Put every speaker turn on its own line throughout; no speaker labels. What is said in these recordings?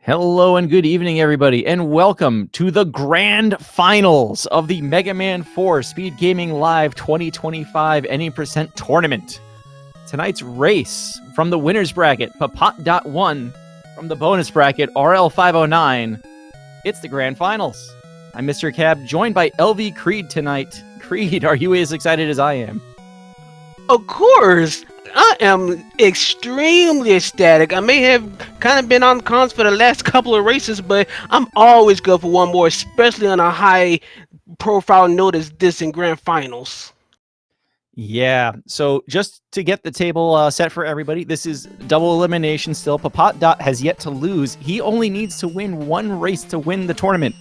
Hello and good evening, everybody, and welcome to the grand finals of the Mega Man 4 Speed Gaming Live 2025 Any Percent Tournament. Tonight's race from the winner's bracket, Ppotdot1, from the bonus bracket, Aurel509. It's the grand finals. I'm Mr. Cab, joined by LV Creed tonight. Creed, are you as excited as I am?
Of course, I am extremely ecstatic. I may have kind of been on cons for the last couple of races, but I'm always good for one more, especially on a high profile note as this in grand finals.
Yeah, so just to get the table set for everybody, this is double elimination still. Ppotdot has yet to lose. He only needs to win one race to win the tournament.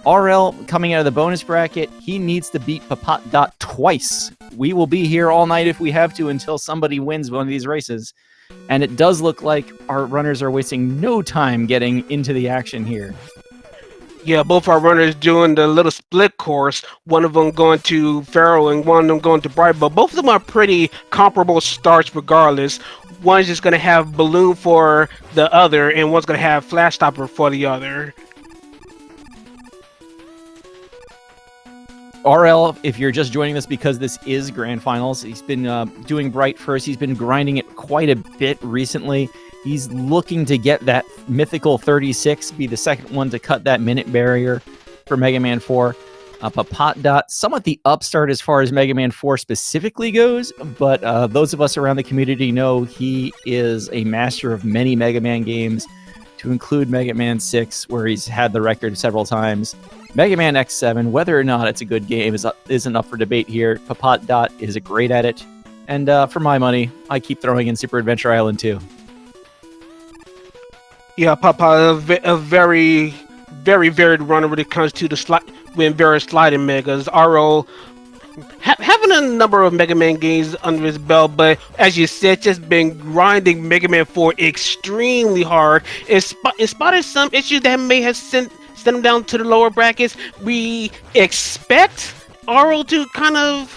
RL coming out of the bonus bracket, he needs to beat Ppotdot twice. We will be here all night if we have to until somebody wins one of these races. And it does look like our runners are wasting no time getting into the action here.
Yeah, both our runners doing the little split course. One of them going to Pharaoh and one of them going to Bright, but both of them are pretty comparable starts regardless. One's just going to have Balloon for the other, and one's going to have Flash Stopper for the other.
RL, if you're just joining us because this is Grand Finals, he's been doing Bright first. He's been grinding it quite a bit recently. He's looking to get that mythical 36, be the second one to cut that minute barrier for Mega Man 4. Ppotdot, somewhat the upstart as far as Mega Man 4 specifically goes, but those of us around the community know he is a master of many Mega Man games, to include Mega Man 6, where he's had the record several times. Mega Man X7, whether or not it's a good game isn't up for debate here. Ppotdot is great at it. And for my money, I keep throwing in Super Adventure Island too.
Yeah, Papa, a very varied runner when it comes to the various sliding megas. RO having a number of Mega Man games under his belt, but as you said, just been grinding Mega Man 4 extremely hard. In spite of some issues that may have sent him down to the lower brackets, we expect RO to kind of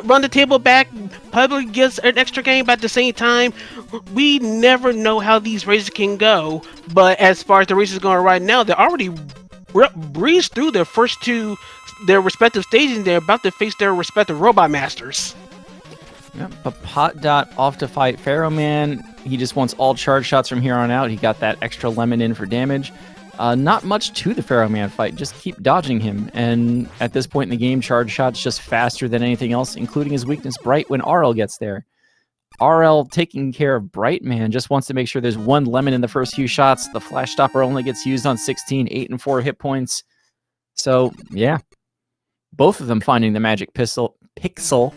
run the table back, probably gets an extra game, but at the same time, we never know how these races can go. But as far as the races going right now, they're already breezed through their first two, their respective stages, and they're about to face their respective robot masters.
Yeah, Ppotdot off to fight Pharaoh Man. He just wants all charge shots from here on out. He got that extra lemon in for damage. Not much to the Pharaoh Man fight, just keep dodging him. And at this point in the game, charge shots just faster than anything else, including his weakness, Bright, when RL gets there. RL taking care of Bright Man just wants to make sure there's one lemon in the first few shots. The Flash Stopper only gets used on 16, 8 and 4 hit points. So, yeah. Both of them finding the magic pixel,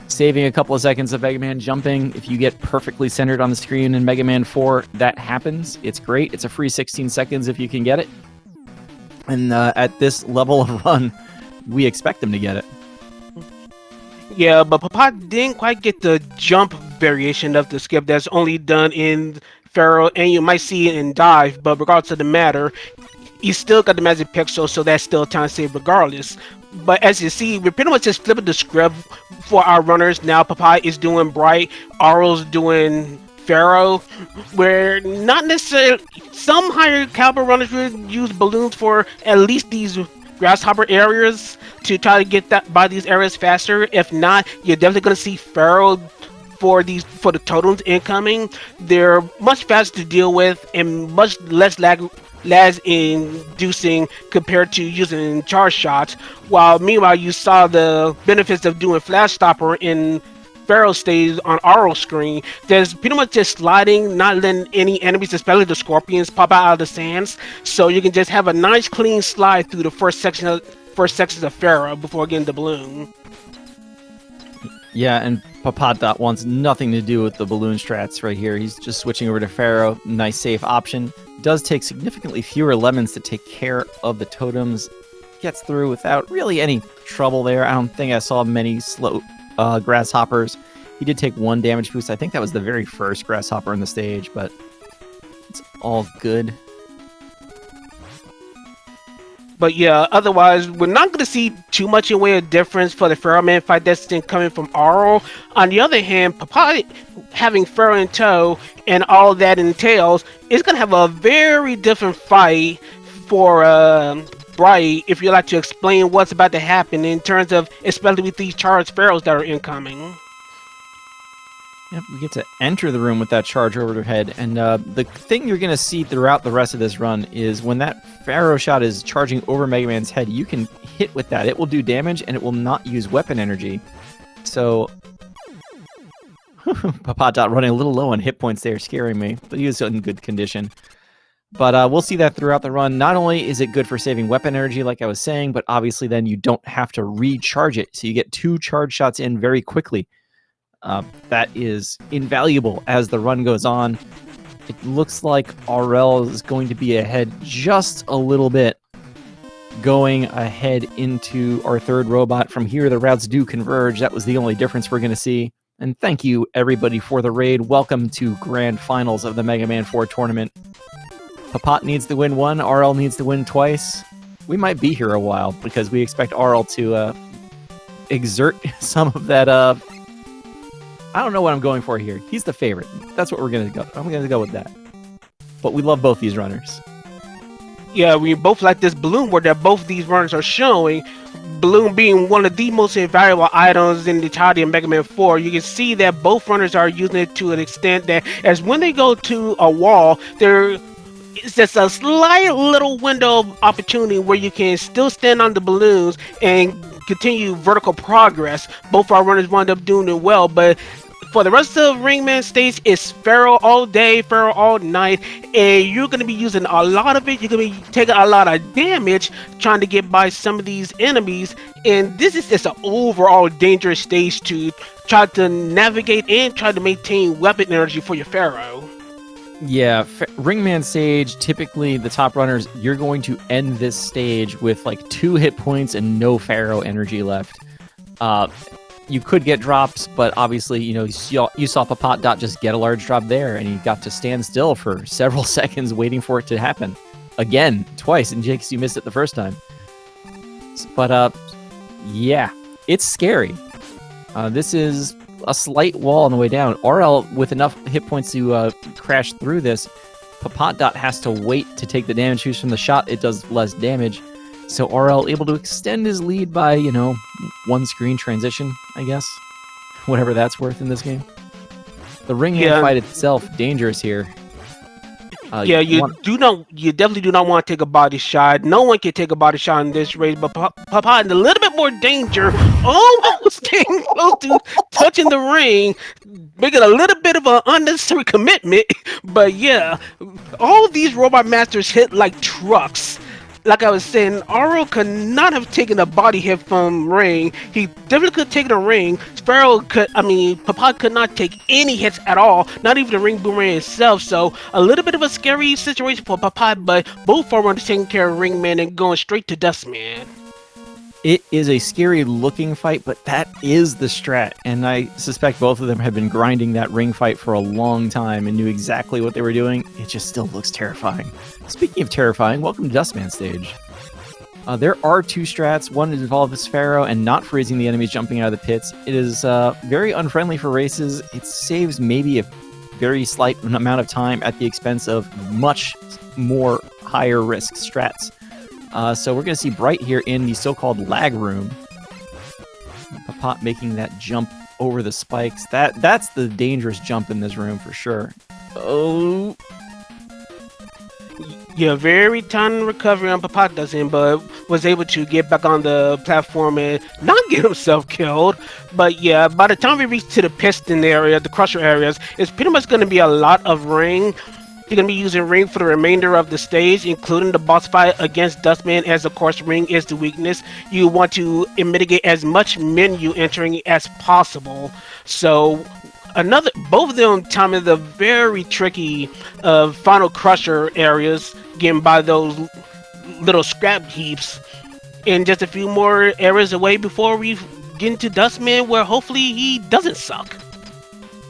saving a couple of seconds of Mega Man jumping. If you get perfectly centered on the screen in Mega Man 4, that happens. It's great. It's a free 16 seconds if you can get it. And at this level of run, we expect him to get it.
Yeah, but Papa didn't quite get the jump variation of the skip that's only done in Pharaoh, and you might see it in Dive, but regardless of the matter, he still got the magic pixel, so that's still time saved regardless. But as you see, we're pretty much just flipping the script for our runners. Now Papa is doing Bright, Auro's doing Pharaoh, where not necessarily some higher caliber runners would use balloons for at least these grasshopper areas to try to get that by these areas faster. If not, you're definitely going to see Pharaoh for the totems incoming. They're much faster to deal with and much less lag inducing compared to using charge shots, while meanwhile you saw the benefits of doing Flash Stopper in Pharaoh stage on Aurel screen. There's pretty much just sliding, not letting any enemies, especially the scorpions, pop out of the sands, so you can just have a nice clean slide through the first sections of Pharaoh before getting the balloon.
Yeah, and Ppotdot wants nothing to do with the balloon strats right here. He's just switching over to Pharaoh. Nice safe option. Does take significantly fewer lemons to take care of the totems. Gets through without really any trouble there. I don't think I saw many slow grasshoppers. He did take one damage boost. I think that was the very first grasshopper in the stage, but it's all good.
But yeah, otherwise, we're not going to see too much in way of difference for the Pharaoh Man fight that's been coming from Aurel. On the other hand, Ppotdot having Pharaoh in tow and all that entails is going to have a very different fight for Bright, if you'd like to explain what's about to happen in terms of, especially with these charged Pharaohs that are incoming.
Yep, we get to enter the room with that charge overhead, and the thing you're going to see throughout the rest of this run is when that Pharaoh shot is charging over Mega Man's head, you can hit with that. It will do damage, and it will not use weapon energy. So, Ppotdot running a little low on hit points there, scaring me, but he was in good condition. But we'll see that throughout the run. Not only is it good for saving weapon energy, like I was saying, but obviously then you don't have to recharge it, so you get 2 charge shots in very quickly. That is invaluable as the run goes on. It looks like Aurel is going to be ahead just a little bit, going ahead into our third robot. From here, the routes do converge. That was the only difference we're going to see. And thank you, everybody, for the raid. Welcome to Grand Finals of the Mega Man 4 tournament. Ppotdot needs to win 1. Aurel needs to win twice. We might be here a while because we expect Aurel to exert some of that... I don't know what I'm going for here. He's the favorite. That's what we're going to go. I'm going to go with that. But we love both these runners.
Yeah, we both like this balloon where that both these runners are showing. Balloon being one of the most invaluable items in the entirety of Mega Man 4. You can see that both runners are using it to an extent that as when they go to a wall, there is just a slight little window of opportunity where you can still stand on the balloons and continue vertical progress. Both our runners wind up doing it well, but for the rest of Ringman stage, it's Pharaoh all day, Pharaoh all night, and you're going to be using a lot of it. You're going to be taking a lot of damage trying to get by some of these enemies, and this is just an overall dangerous stage to try to navigate and try to maintain weapon energy for your Pharaoh.
Yeah, Ringman stage, typically the top runners, you're going to end this stage with like 2 hit points and no Pharaoh energy left. You could get drops, but obviously, you know, you saw Ppotdot just get a large drop there, and he got to stand still for several seconds waiting for it to happen. Again, twice, in case you missed it the first time. But, yeah, it's scary. This is a slight wall on the way down. Aurel, with enough hit points to crash through this, Ppotdot has to wait to take the damage from the shot. It does less damage. So Aurel able to extend his lead by, you know, 1 screen transition, I guess. Whatever that's worth in this game. The ring hand fight itself, dangerous here.
You definitely do not want to take a body shot. No one can take a body shot in this race, but Ppotdot in a little bit more danger, almost getting close to touching the ring, making a little bit of an unnecessary commitment. But yeah, all of these robot masters hit like trucks. Like I was saying, Aurel could not have taken a body hit from Ring. He definitely could have taken a Ring. Ppotdot could not take any hits at all, not even the Ring Boomerang itself. So a little bit of a scary situation for Ppotdot, but both are taking care of Ringman and going straight to Dustman.
It is a scary looking fight, but that is the strat, and I suspect both of them have been grinding that ring fight for a long time and knew exactly what they were doing. It just still looks terrifying. Speaking of terrifying, welcome to Dustman stage. There are 2 strats. One involves Pharaoh and not freezing the enemies jumping out of the pits. It is very unfriendly for races. It saves maybe a very slight amount of time at the expense of much more higher risk strats. So we're going to see Bright here in the so-called lag room. Ppotdot making that jump over the spikes. That's the dangerous jump in this room for sure. Oh.
Yeah, very time recovery on Ppotdot's end, but was able to get back on the platform and not get himself killed. But yeah, by the time we reach to the piston area, the crusher areas, it's pretty much going to be a lot of Ring. You're going to be using Ring for the remainder of the stage, including the boss fight against Dustman, as of course Ring is the weakness. You want to mitigate as much menu entering as possible. So both of them time in the very tricky final crusher areas, getting by those little scrap heaps. And just a few more areas away before we get into Dustman, where hopefully he doesn't suck.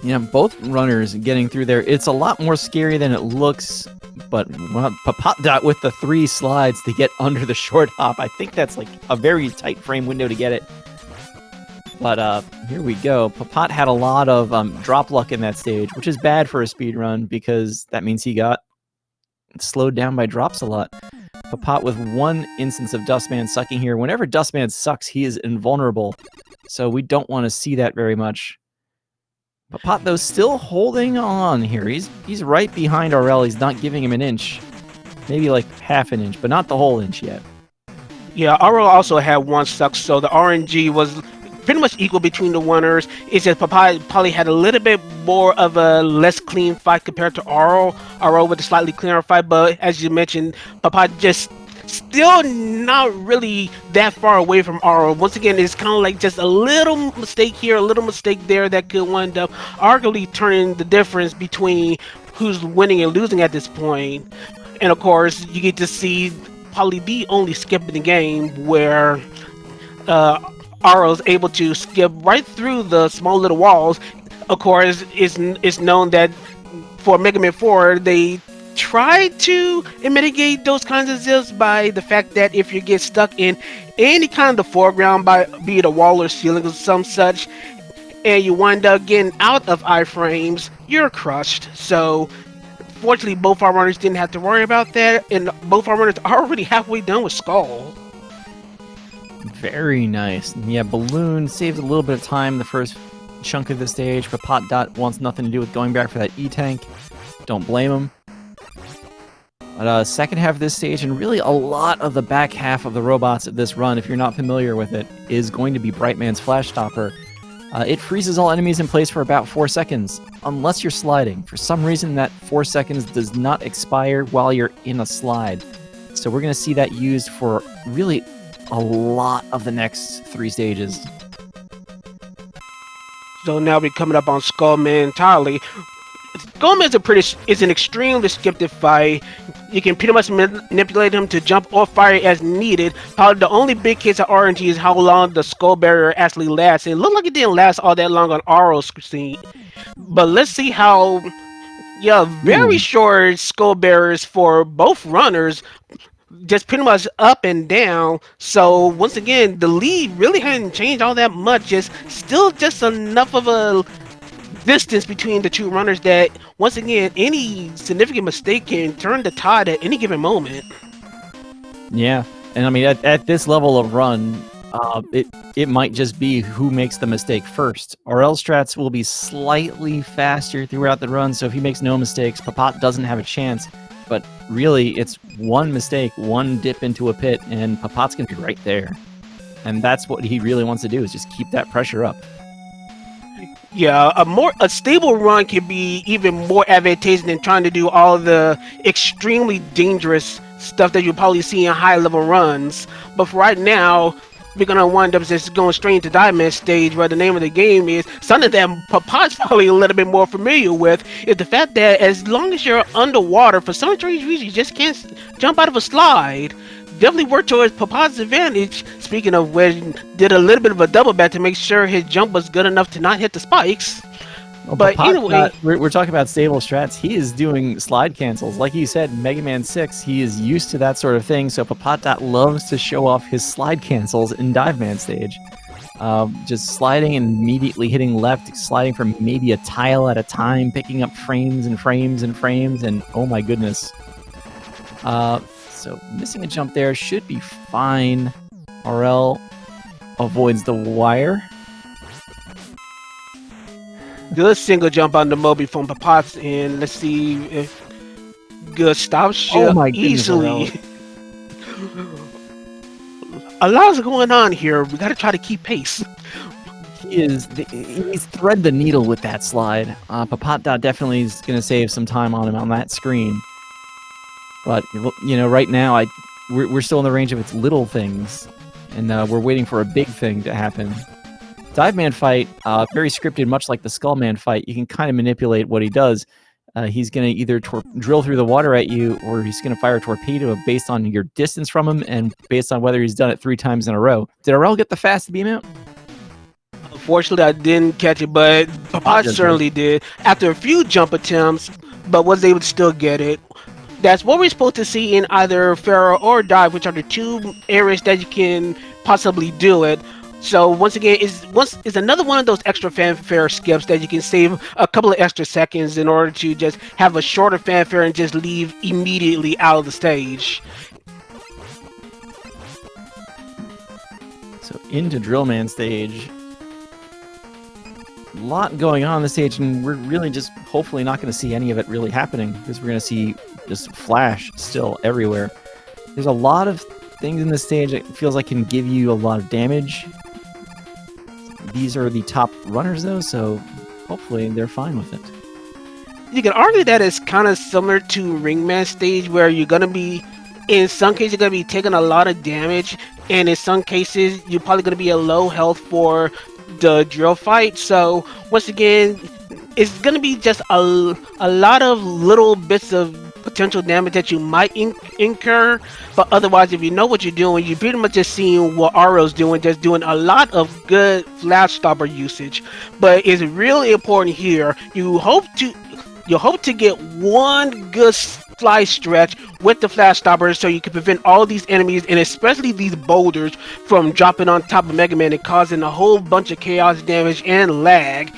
Yeah, both runners getting through there. It's a lot more scary than it looks, but Ppotdot with the 3 slides to get under the short hop. I think that's like a very tight frame window to get it. But here we go. Ppot had a lot of drop luck in that stage, which is bad for a speed run because that means he got slowed down by drops a lot. Ppot with 1 instance of Dustman sucking here. Whenever Dustman sucks, he is invulnerable, so we don't want to see that very much. Ppot, though, still holding on here. He's right behind Aurel. He's not giving him an inch. Maybe like half an inch, but not the whole inch yet.
Yeah, Aurel also had 1 suck, so the RNG was pretty much equal between the winners. It's just Ppot probably had a little bit more of a less clean fight compared to Aurel. Aurel with a slightly cleaner fight, but as you mentioned, Ppot just still not really that far away from Aurel. Once again, it's kind of like just a little mistake here, a little mistake there that could wind up arguably turning the difference between who's winning and losing at this point. And of course, you get to see probably the only skip in the game where Aurel is able to skip right through the small little walls. Of course, it's known that for Mega Man 4, they try to mitigate those kinds of zips by the fact that if you get stuck in any kind of the foreground, by be it a wall or ceiling or some such, and you wind up getting out of iframes, you're crushed. So fortunately, both our runners didn't have to worry about that, and both our runners are already halfway done with Skull.
Very nice. Yeah, Balloon saved a little bit of time the first chunk of the stage. Ppotdot wants nothing to do with going back for that E-Tank. Don't blame him. But second half of this stage, and really a lot of the back half of the robots of this run, if you're not familiar with it, is going to be Brightman's Flash Stopper. It freezes all enemies in place for about 4 seconds, unless you're sliding. For some reason, that 4 seconds does not expire while you're in a slide. So we're going to see that used for really a lot of the next 3 stages.
So now we're coming up on Skullman entirely. Skullman is an extremely scripted fight. You can pretty much manipulate him to jump or fire as needed. Probably the only big case of RNG is how long the skull barrier actually lasts. It looked like it didn't last all that long on Aurel's scene. But let's see how, very short skull barriers for both runners. Just pretty much up and down. So once again, the lead really hadn't changed all that much. Just still just enough of a distance between the 2 runners that once again any significant mistake can turn the tide at any given moment.
Yeah, and I mean at this level of run, it might just be who makes the mistake first. Aurel strats will be slightly faster throughout the run, so if he makes no mistakes, Ppot doesn't have a chance. But really, it's one mistake, one dip into a pit, and Ppot's gonna be right there. And that's what he really wants to do, is just keep that pressure up.
Yeah, a stable run can be even more advantageous than trying to do all the extremely dangerous stuff that you'll probably see in high level runs. But for right now, we're gonna wind up just going straight into Diamond stage, where the name of the game is something that Ppot's probably a little bit more familiar with, is the fact that as long as you're underwater, for some strange reason you just can't jump out of a slide. Definitely worked towards Ppot's advantage. Speaking of which, did a little bit of a double back to make sure his jump was good enough to not hit the spikes.
Well,
but anyway,
we're talking about stable strats. He is doing slide cancels. Like you said, Mega Man 6, he is used to that sort of thing, so Ppotdot loves to show off his slide cancels in Dive Man stage. Just sliding and immediately hitting left, sliding from maybe a tile at a time, picking up frames and frames and frames, and oh my goodness. So missing a jump there should be fine. Aurel avoids the wire.
Good single jump on the Moby from Ppot's end. Let's see if good stop ship easily. A lot's going on here. We got to try to keep pace.
He's thread the needle with that slide. Ppotdot definitely is going to save some time on him on that screen. But, right now, we're still in the range of its little things, and we're waiting for a big thing to happen. Dive Man fight, very scripted, much like the Skull Man fight. You can kind of manipulate what he does. He's going to either drill through the water at you, or he's going to fire a torpedo based on your distance from him and based on whether he's done it 3 times in a row. Did Aurel get the fast beam out?
Unfortunately, I didn't catch it, but Ppotdot
just
certainly did after a few jump attempts, but was able to still get it. That's what we're supposed to see in either Pharaoh or Dive, which are the two areas that you can possibly do it. So once again, is another one of those extra fanfare skips that you can save a couple of extra seconds in order to just have a shorter fanfare and just leave immediately out of the stage.
So into Drillman stage. A lot going on the stage, and we're really just hopefully not going to see any of it really happening, because we're going to see just flash still everywhere. There's a lot of things in this stage that feels like can give you a lot of damage. These are the top runners though, so hopefully they're fine with it.
You can argue that it's kind of similar to Ringman stage, where you're going to be, in some cases, you're going to be taking a lot of damage, and in some cases, you're probably going to be a low health for the drill fight. So once again, it's going to be just a lot of little bits of potential damage that you might incur, but otherwise, if you know what you're doing, you're pretty much just seeing what Aurel's doing, just doing a lot of good flash stopper usage. But it's really important here, you hope to get one good fly stretch with the flash stoppers, so you can prevent all these enemies, and especially these boulders, from dropping on top of Mega Man and causing a whole bunch of chaos damage and lag.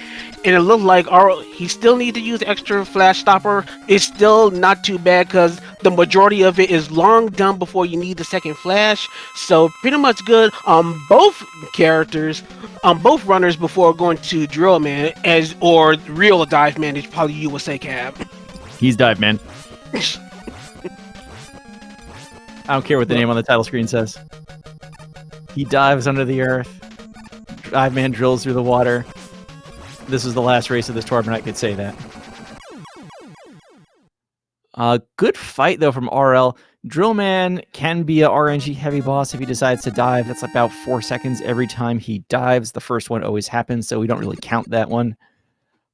And it looks like he still needs to use extra flash stopper. It's still not too bad, because the majority of it is long done before you need the second flash. So pretty much good on both characters, on both runners, before going to Drill Man, or real Dive Man, is probably you would say, Cab.
He's Dive Man. I don't care what the name on the title screen says. He dives under the earth. Dive Man drills through the water. This is the last race of this tournament, I could say that. Good fight, though, from RL. Drillman can be a RNG heavy boss if he decides to dive. That's about 4 seconds every time he dives. The first one always happens, so we don't really count that one.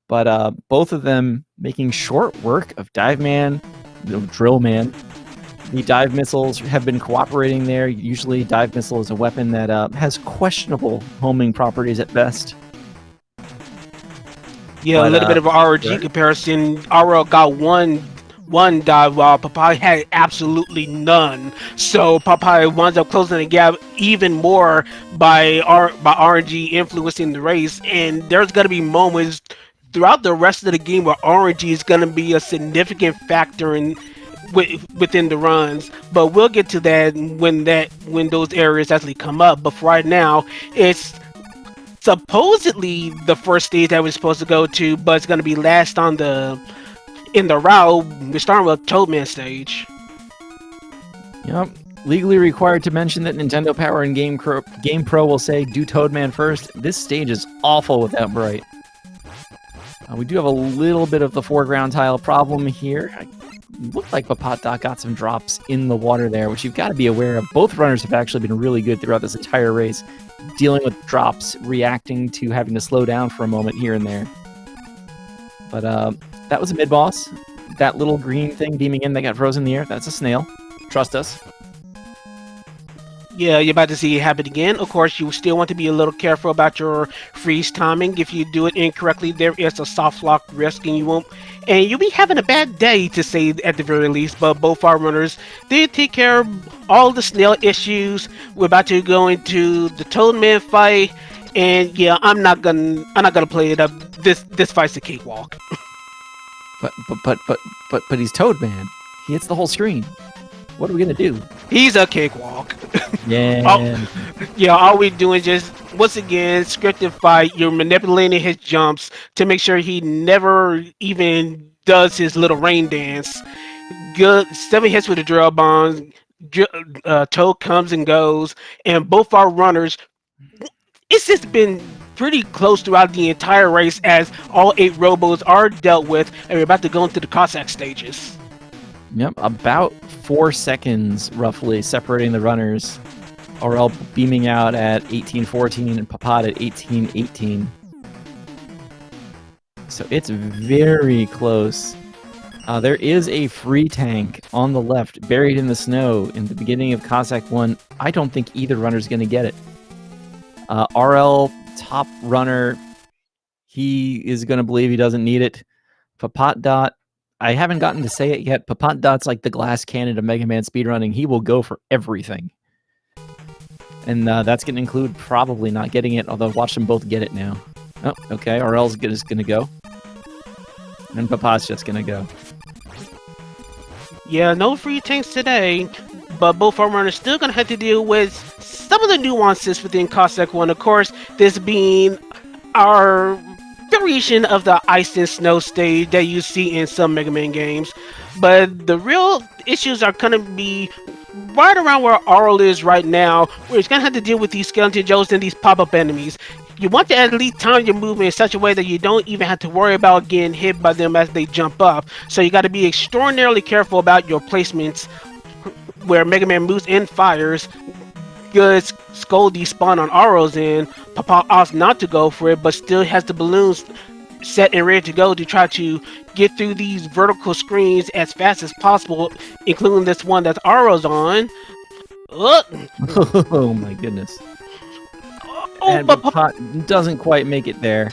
But both of them making short work of Dive Man, Drill Man. The dive missiles have been cooperating there. Usually, dive missile is a weapon that has questionable homing properties at best.
Yeah, a little bit of RNG comparison. Aurel got one dive, while Ppotdot had absolutely none. So Ppotdot winds up closing the gap even more by RNG influencing the race. And there's going to be moments throughout the rest of the game where RNG is going to be a significant factor within the runs. But we'll get to that when those areas actually come up. But for right now, it's supposedly the first stage that we're supposed to go to, but it's going to be last in the route. We're starting with Toadman stage.
Yep. Legally required to mention that Nintendo Power and Game Pro will say do Toadman first. This stage is awful without Bright. We do have a little bit of the foreground tile problem here. It looked like Ppotdot got some drops in the water there, which you've got to be aware of. Both runners have actually been really good throughout this entire race, dealing with drops, reacting to having to slow down for a moment here and there. But that was a mid-boss. That little green thing beaming in that got frozen in the air, that's a snail. Trust us.
Yeah, you're about to see it happen again. Of course, you still want to be a little careful about your freeze timing. If you do it incorrectly, there is a soft lock risk, and you'll be having a bad day, to say at the very least. But both our runners did take care of all the snail issues. We're about to go into the Toadman fight, and yeah, I'm not gonna play it up. This fight's a cakewalk.
But he's Toadman. He hits the whole screen. What are we gonna do?
He's a cakewalk.
Yeah.
All we're doing is just, once again, scripted fight. You're manipulating his jumps to make sure he never even does his little rain dance. Good 7 hits with the drill bombs. Toad comes and goes, and both our runners, it's just been pretty close throughout the entire race, as all 8 robos are dealt with, and we're about to go into the Cossack stages.
Yep, about 4 seconds roughly separating the runners. Aurel beaming out at 18:14 and Ppotdot at 18:18. So it's very close. There is a free tank on the left, buried in the snow in the beginning of Cossack 1. I don't think either runner's going to get it. Aurel top runner. He is going to believe he doesn't need it. Ppotdot, I haven't gotten to say it yet. Ppotdot's like the glass cannon of Mega Man speedrunning. He will go for everything. And that's going to include probably not getting it, although watch them both get it now. Oh, okay. Aurel's just going to go. And Ppot's just going to go.
Yeah, no free tanks today, but both farm runners still going to have to deal with some of the nuances within Cossack 1. Of course, this being our variation of the ice and snow stage that you see in some Mega Man games. But the real issues are going to be right around where Aurel is right now, where he's going to have to deal with these Skeleton Joes and these pop-up enemies. You want to at least time your movement in such a way that you don't even have to worry about getting hit by them as they jump up. So you got to be extraordinarily careful about your placements where Mega Man moves and fires. Good Skull despawn on Aurel's end. Ppot opts not to go for it, but still has the balloons set and ready to go to try to get through these vertical screens as fast as possible, including this one that Aurel's on.
Oh my goodness. And Ppot doesn't quite make it there.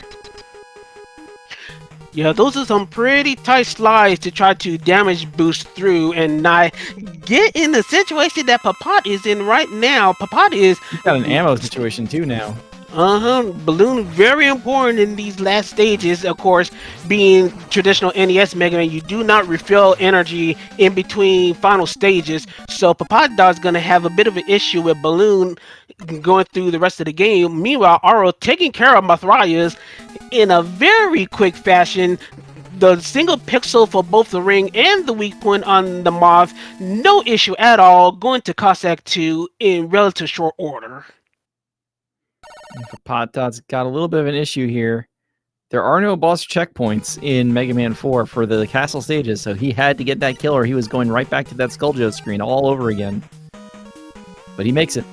Yeah, those are some pretty tight slides to try to damage boost through and not get in the situation that Ppot is in right now. Ppot is...
He's got an ammo situation too now.
Balloon very important in these last stages. Of course, being traditional NES Mega Man, you do not refill energy in between final stages. So Ppotdot's gonna have a bit of an issue with Balloon going through the rest of the game. Meanwhile, Aurel taking care of Mathraya's in a very quick fashion. The single pixel for both the ring and the weak point on the Moth, no issue at all, going to Cossack 2 in relative short order.
Ppotdot's got a little bit of an issue here. There are no boss checkpoints in Mega Man 4 for the castle stages, so he had to get that kill or he was going right back to that Skulljo screen all over again. But he makes it.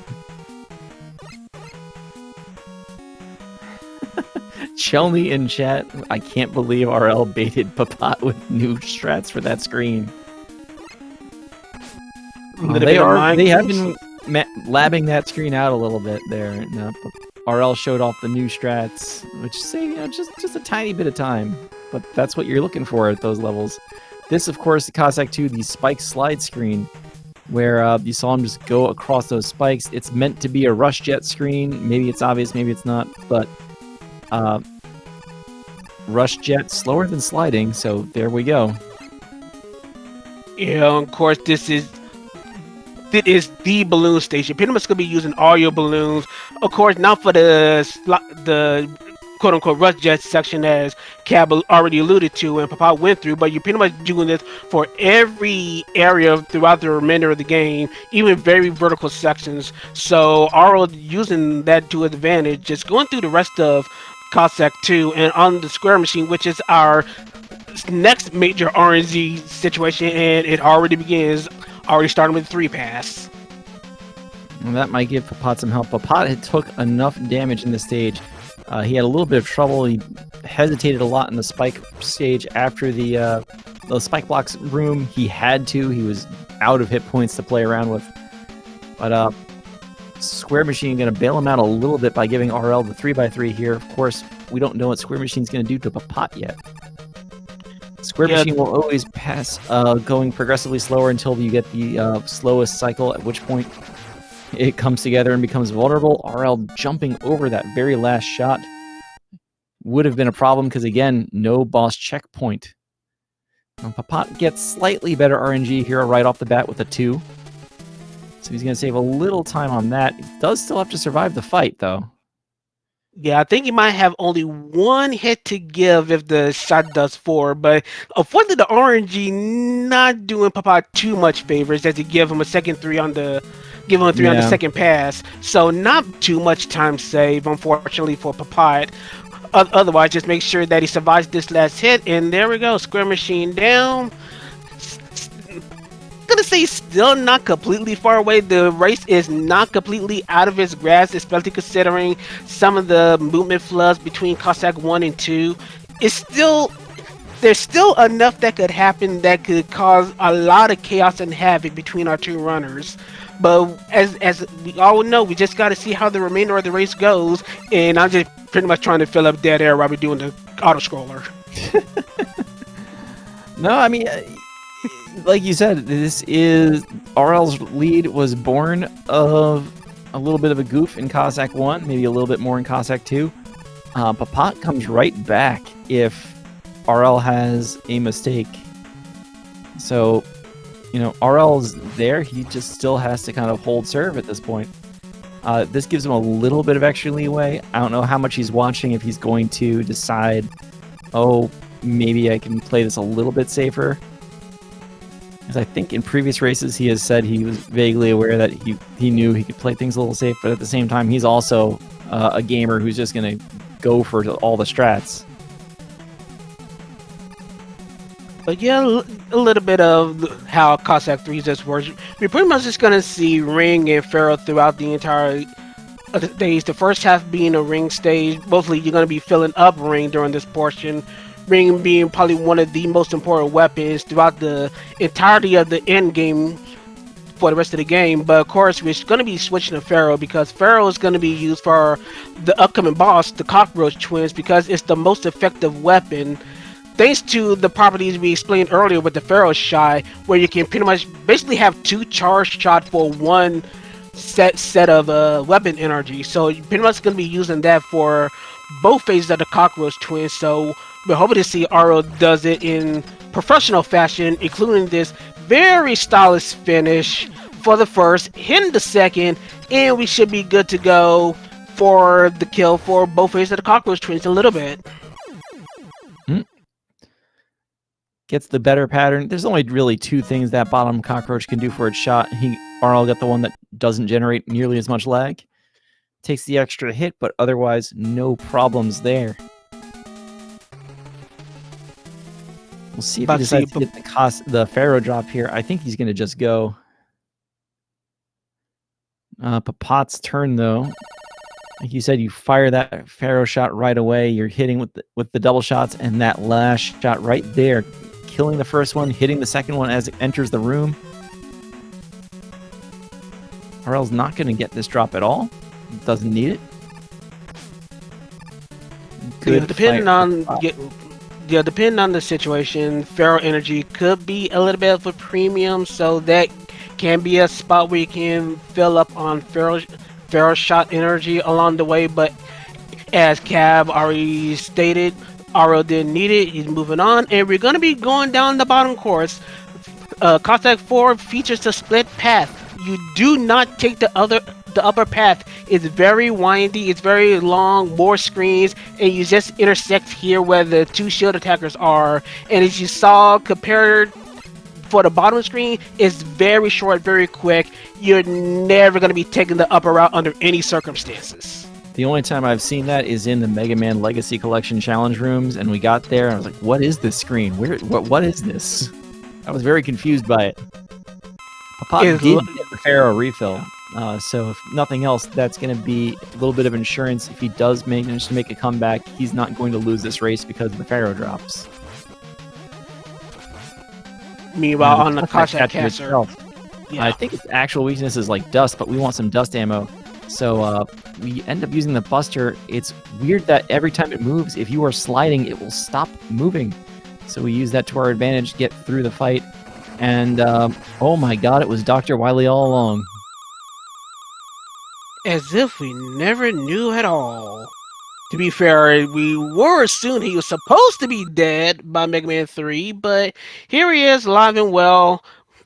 Chelmy in chat, I can't believe RL baited Ppot with new strats for that screen. They have been labbing that screen out a little bit there. No, RL showed off the new strats, which say just a tiny bit of time, but that's what you're looking for at those levels. This, of course, the Cossack 2, the spike slide screen, where you saw him just go across those spikes. It's meant to be a rush jet screen. Maybe it's obvious, maybe it's not, but rush jet slower than sliding, so there we go.
Yeah, of course, this is the balloon station. Pretty much gonna be using all your balloons. Of course, not for the quote-unquote rush jet section as Cab already alluded to and Ppot went through, but you're pretty much doing this for every area throughout the remainder of the game, even very vertical sections. So Aurel using that to his advantage, just going through the rest of Cossack 2 and on the square machine, which is our next major RNG situation, and it already begins. Already starting with 3 pass.
Well, that might give Ppot some help. Ppot had took enough damage in this stage. He had a little bit of trouble. He hesitated a lot in the spike stage after the spike blocks room. He had to. He was out of hit points to play around with. But Square Machine going to bail him out a little bit by giving RL the 3x3 here. Of course, we don't know what Square Machine's going to do to Ppot yet. Square Machine will always pass, going progressively slower until you get the slowest cycle, at which point it comes together and becomes vulnerable. RL jumping over that very last shot would have been a problem because, again, no boss checkpoint. Ppot gets slightly better RNG here right off the bat with a 2. So he's going to save a little time on that. He does still have to survive the fight, though.
Yeah, I think he might have only 1 hit to give if the shot does 4, but unfortunately the RNG not doing Ppot too much favors as he give him a second 3 on the on the second pass. So not too much time save, unfortunately, for Ppot. Otherwise, just make sure that he survives this last hit, and there we go. Square Machine down. Gonna say still not completely far away. The race is not completely out of his grasp, especially considering some of the movement floods between Cossack 1 and 2. There's still enough that could happen that could cause a lot of chaos and havoc between our 2 runners. But as we all know, we just got to see how the remainder of the race goes, and I'm just pretty much trying to fill up dead air while we're doing the auto scroller.
No, I mean, like you said, this is Aurel's lead was born of a little bit of a goof in Cossack 1, maybe a little bit more in Cossack 2. Ppot comes right back if Aurel has a mistake. So, you know, Aurel's there. He just still has to kind of hold serve at this point. This gives him a little bit of extra leeway. I don't know how much he's watching, if he's going to decide, oh, maybe I can play this a little bit safer. Because I think in previous races he has said he was vaguely aware that he knew he could play things a little safe, but at the same time he's also a gamer who's just going to go for all the strats.
But yeah, a little bit of how Cossack 3 just works. We're pretty much just going to see Ring and Pharaoh throughout the entire stage. The first half being a Ring stage. Mostly you're going to be filling up Ring during this portion. Ring being probably one of the most important weapons throughout the entirety of the end game for the rest of the game. But of course, we're going to be switching to Pharaoh because Pharaoh is going to be used for the upcoming boss, the Cockroach Twins, because it's the most effective weapon. Thanks to the properties we explained earlier with the Pharaoh shot, where you can pretty much basically have 2 charged shots for one set of weapon energy. So you're pretty much going to be using that for both phases of the Cockroach Twins. So we're hoping to see Aurel does it in professional fashion, including this very stylish finish for the first, hitting the second, and we should be good to go for the kill for both phases of the Cockroach Twins in a little bit.
Gets the better pattern. There's only really 2 things that bottom cockroach can do for its shot. Aurel got the one that doesn't generate nearly as much lag. Takes the extra hit, but otherwise no problems there. We'll see if he decides to get the Pharaoh drop here. I think he's going to just go. Ppot's turn, though. Like you said, you fire that Pharaoh shot right away. You're hitting with the double shots, and that last shot right there, killing the first one, hitting the second one as it enters the room. Aurel's not going to get this drop at all. Doesn't need it. Good.
Depending on the situation, Pharaoh energy could be a little bit of a premium, so that can be a spot where you can fill up on Pharaoh shot energy along the way. But as Cab already stated, Aurel didn't need it. He's moving on, and we're going to be going down the bottom course. Cossack 4 features a split path. You do not take the upper path. It's very windy, it's very long, more screens, and you just intersect here where the 2 shield attackers are. And as you saw, compared for the bottom screen, it's very short, very quick. You're never going to be taking the upper route under any circumstances.
The only time I've seen that is in the Mega Man Legacy Collection challenge rooms, and we got there, and I was like, what is this screen? What is this? I was very confused by it. Ppot did get the Pharaoh refill, so if nothing else, that's going to be a little bit of insurance. If he does manage to make a comeback, he's not going to lose this race because of the Pharaoh drops.
Meanwhile, on the Cossack caster,
I think its actual weakness is like dust, but we want some dust ammo. So we end up using the Buster. It's weird that every time it moves, if you are sliding, it will stop moving. So we use that to our advantage, get through the fight. And, oh my god, it was Dr. Wily all along.
As if we never knew at all. To be fair, we were assuming he was supposed to be dead by Mega Man 3, but here he is, alive and well.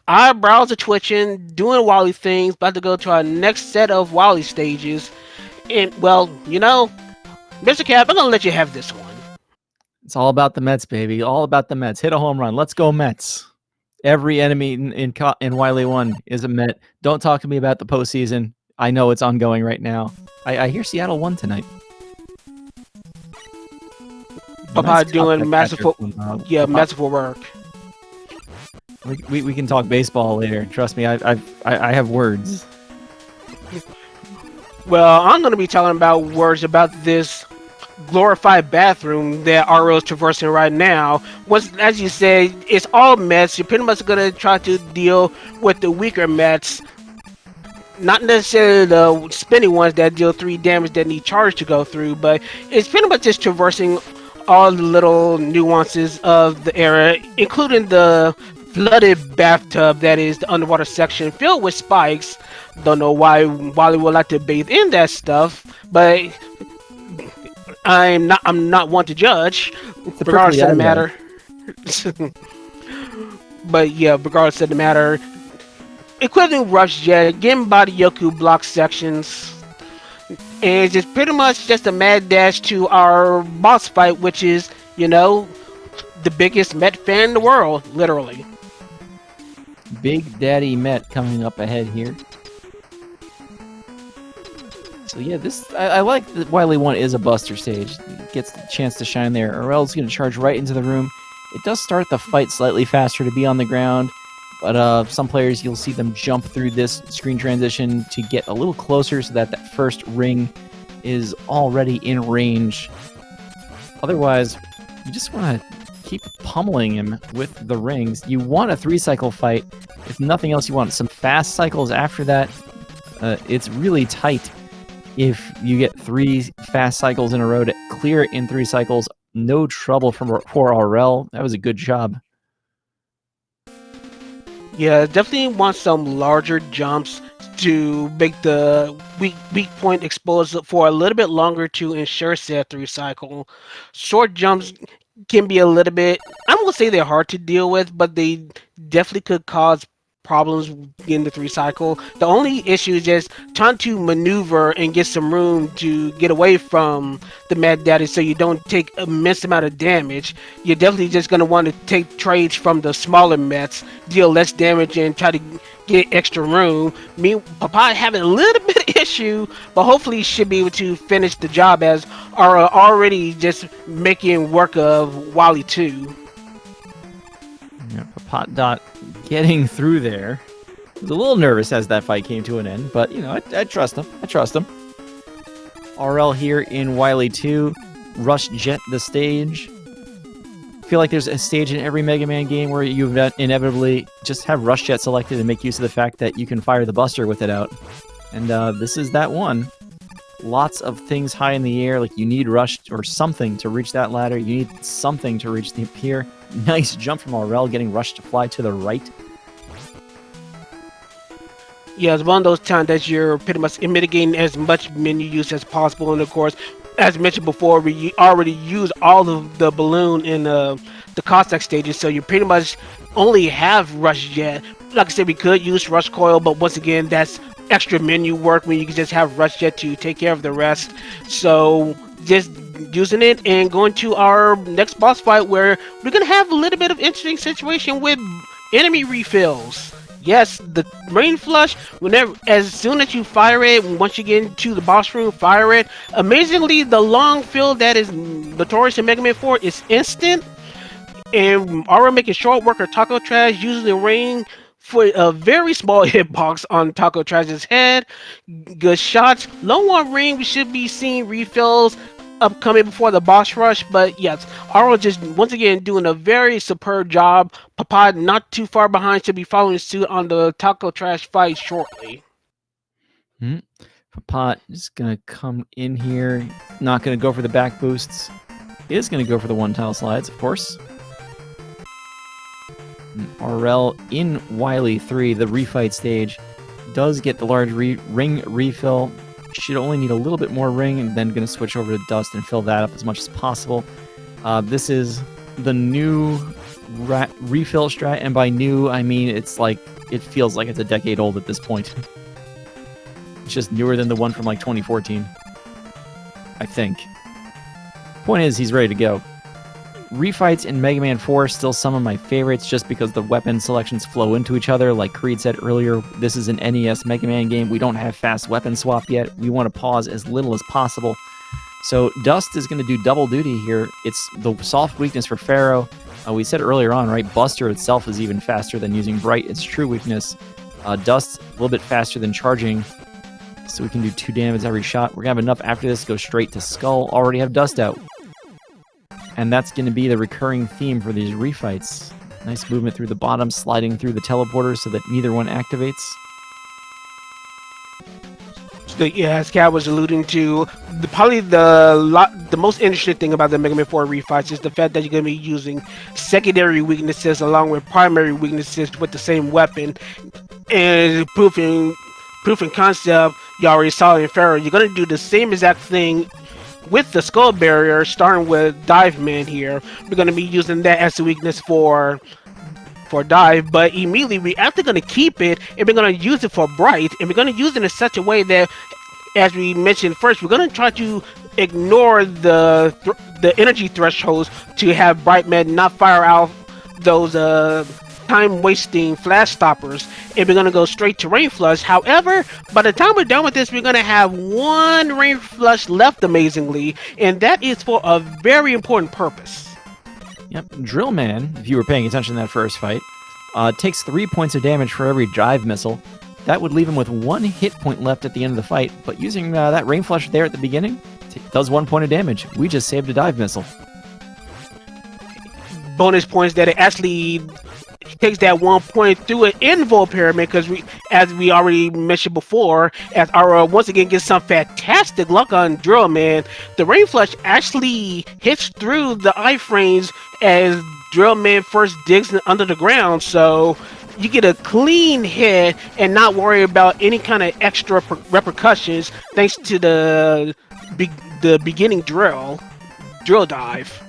Eyebrows are twitching, doing Wily things, about to go to our next set of Wily stages. And, well, you know, Mr. Cap, I'm gonna let you have this one.
It's all about the Mets, baby. All about the Mets. Hit a home run. Let's go, Mets. Every enemy in Wily 1 is a Met. Don't talk to me about the postseason. I know it's ongoing right now. I hear Seattle won tonight.
Papa doing masterful work.
We can talk baseball later. Trust me, I have words.
Well, I'm going to be talking about words about this glorified bathroom that Aurel is traversing right now. As you said, it's all Mets. You're pretty much going to try to deal with the weaker Mets. not necessarily the spinny ones that deal 3 damage that need charge to go through, but it's pretty much just traversing all the little nuances of the area, including the flooded bathtub that is the underwater section filled with spikes. Don't know why Wally would like to bathe in that stuff, but I'm not one to judge,
It's a
regardless
prickly
of the
area.
matter. But yeah, regardless of the matter, equipping Rush Jet, getting body Yoku block sections, and it's just pretty much just a mad dash to our boss fight, which is, the biggest Met fan in the world, literally.
Big Daddy Met coming up ahead here. So yeah, I like that Wily 1 is a buster stage. It gets the chance to shine there. Aurel's going to charge right into the room. It does start the fight slightly faster to be on the ground, but some players, you'll see them jump through this screen transition to get a little closer so that that first ring is already in range. Otherwise, you just want to keep pummeling him with the rings. You want a 3-cycle fight. If nothing else, you want some fast cycles after that. It's really tight if you get 3 fast cycles in a row to clear it in 3 cycles. No trouble for Aurel. That was a good job.
Yeah, definitely want some larger jumps to make the weak point exposed for a little bit longer to ensure set through cycle. Short jumps can be a little bit, I'm gonna say they're hard to deal with, but they definitely could cause problems in the 3 cycle. The only issue is just trying to maneuver and get some room to get away from the Mad Daddy so you don't take immense amount of damage. You're definitely just going to want to take trades from the smaller Mets, deal less damage, and try to get extra room. Me, Ppotdot having a little bit of issue, but hopefully should be able to finish the job as are already just making work of Wally 2.
Yeah, Ppotdot getting through there. I was a little nervous as that fight came to an end, but, I trust him. I trust him. Aurel here in Wily 2. Rush Jet the stage. I feel like there's a stage in every Mega Man game where you inevitably just have Rush Jet selected and make use of the fact that you can fire the Buster with it out. And this is that one. Lots of things high in the air, like you need Rush or something to reach that ladder. You need something to reach the pier. Nice jump from Aurel, getting Rush to fly to the right.
Yeah, it's one of those times that you're pretty much mitigating as much menu use as possible. And of course, as mentioned before, we already used all of the balloon in the Cossack stages, so you pretty much only have Rush Jet. Like I said, we could use Rush Coil, but once again, that's extra menu work when you can just have Rush Jet to take care of the rest. So just using it and going to our next boss fight where we're going to have a little bit of interesting situation with enemy refills. Yes, the rain flush, as soon as you fire it, once you get into the boss room, fire it. Amazingly, the long fill that is notorious in Mega Man 4 is instant. And Aura making short work of Taco Trash, using the rain for a very small hitbox on Taco Trash's head. Good shots. Low on ring, we should be seeing refills upcoming before the boss rush, but yes, Aurel just once again doing a very superb job. Ppotdot not too far behind, should be following suit on the Taco Trash fight shortly.
Ppotdot is gonna come in here, not gonna go for the back boosts, is gonna go for the 1-tile slides, of course. Aurel in Wily 3, the refight stage, does get the large ring refill. Should only need a little bit more ring, and then going to switch over to Dust and fill that up as much as possible. This is the new refill strat, and by new, I mean it feels like it's a decade old at this point. It's just newer than the one from like 2014, I think. Point is, he's ready to go. Refights in Mega Man 4 are still some of my favorites just because the weapon selections flow into each other. Like Creed said earlier, this is an NES Mega Man game. We don't have fast weapon swap yet. We want to pause as little as possible. So Dust is going to do double duty here. It's the soft weakness for Pharaoh. We said earlier on, right? Buster itself is even faster than using Bright. It's true weakness. Dust, a little bit faster than charging. So we can do 2 damage every shot. We're going to have enough after this to go straight to Skull. Already have Dust out. And that's going to be the recurring theme for these refights. Nice movement through the bottom, sliding through the teleporters so that neither one activates.
As Cat was alluding to, probably the most interesting thing about the Mega Man 4 refights is the fact that you're going to be using secondary weaknesses along with primary weaknesses with the same weapon, and proving concept you already saw in Pharaoh. You're going to do the same exact thing with the skull barrier, starting with Dive Man here. We're going to be using that as a weakness for dive, but immediately we're actually going to keep it and we're going to use it for bright, and we're going to use it in such a way that, as we mentioned first, we're going to try to ignore the energy thresholds to have bright man not fire out those time wasting flash stoppers, and we're going to go straight to rain flush. However, by the time we're done with this, we're going to have one rain flush left, amazingly, and that is for a very important purpose.
Yep, Drill Man, if you were paying attention to that first fight, takes 3 points of damage for every dive missile. That would leave him with 1 hit point left at the end of the fight, but using that Rain Flush there at the beginning, does 1 point of damage. We just saved a dive missile.
Bonus points that it actually takes that 1 point through an invul pyramid, because as we already mentioned before, as Aurel once again gets some fantastic luck on Drill Man, the Rain Flush actually hits through the iframes as Drill Man first digs under the ground, so you get a clean hit and not worry about any kind of extra repercussions thanks to the beginning drill dive.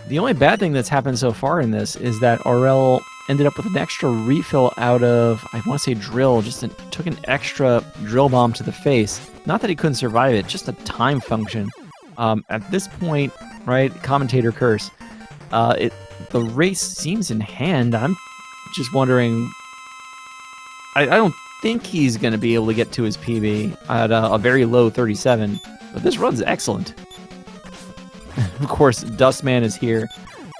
The only bad thing that's happened so far in this is that Aurel ended up with an extra refill out of, I want to say drill, took an extra drill bomb to the face. Not that he couldn't survive it, just a time function. At this point, right, commentator curse, the race seems in hand. I'm just wondering, I don't think he's going to be able to get to his PB at a very low 37, but this run's excellent. Of course, Dustman is here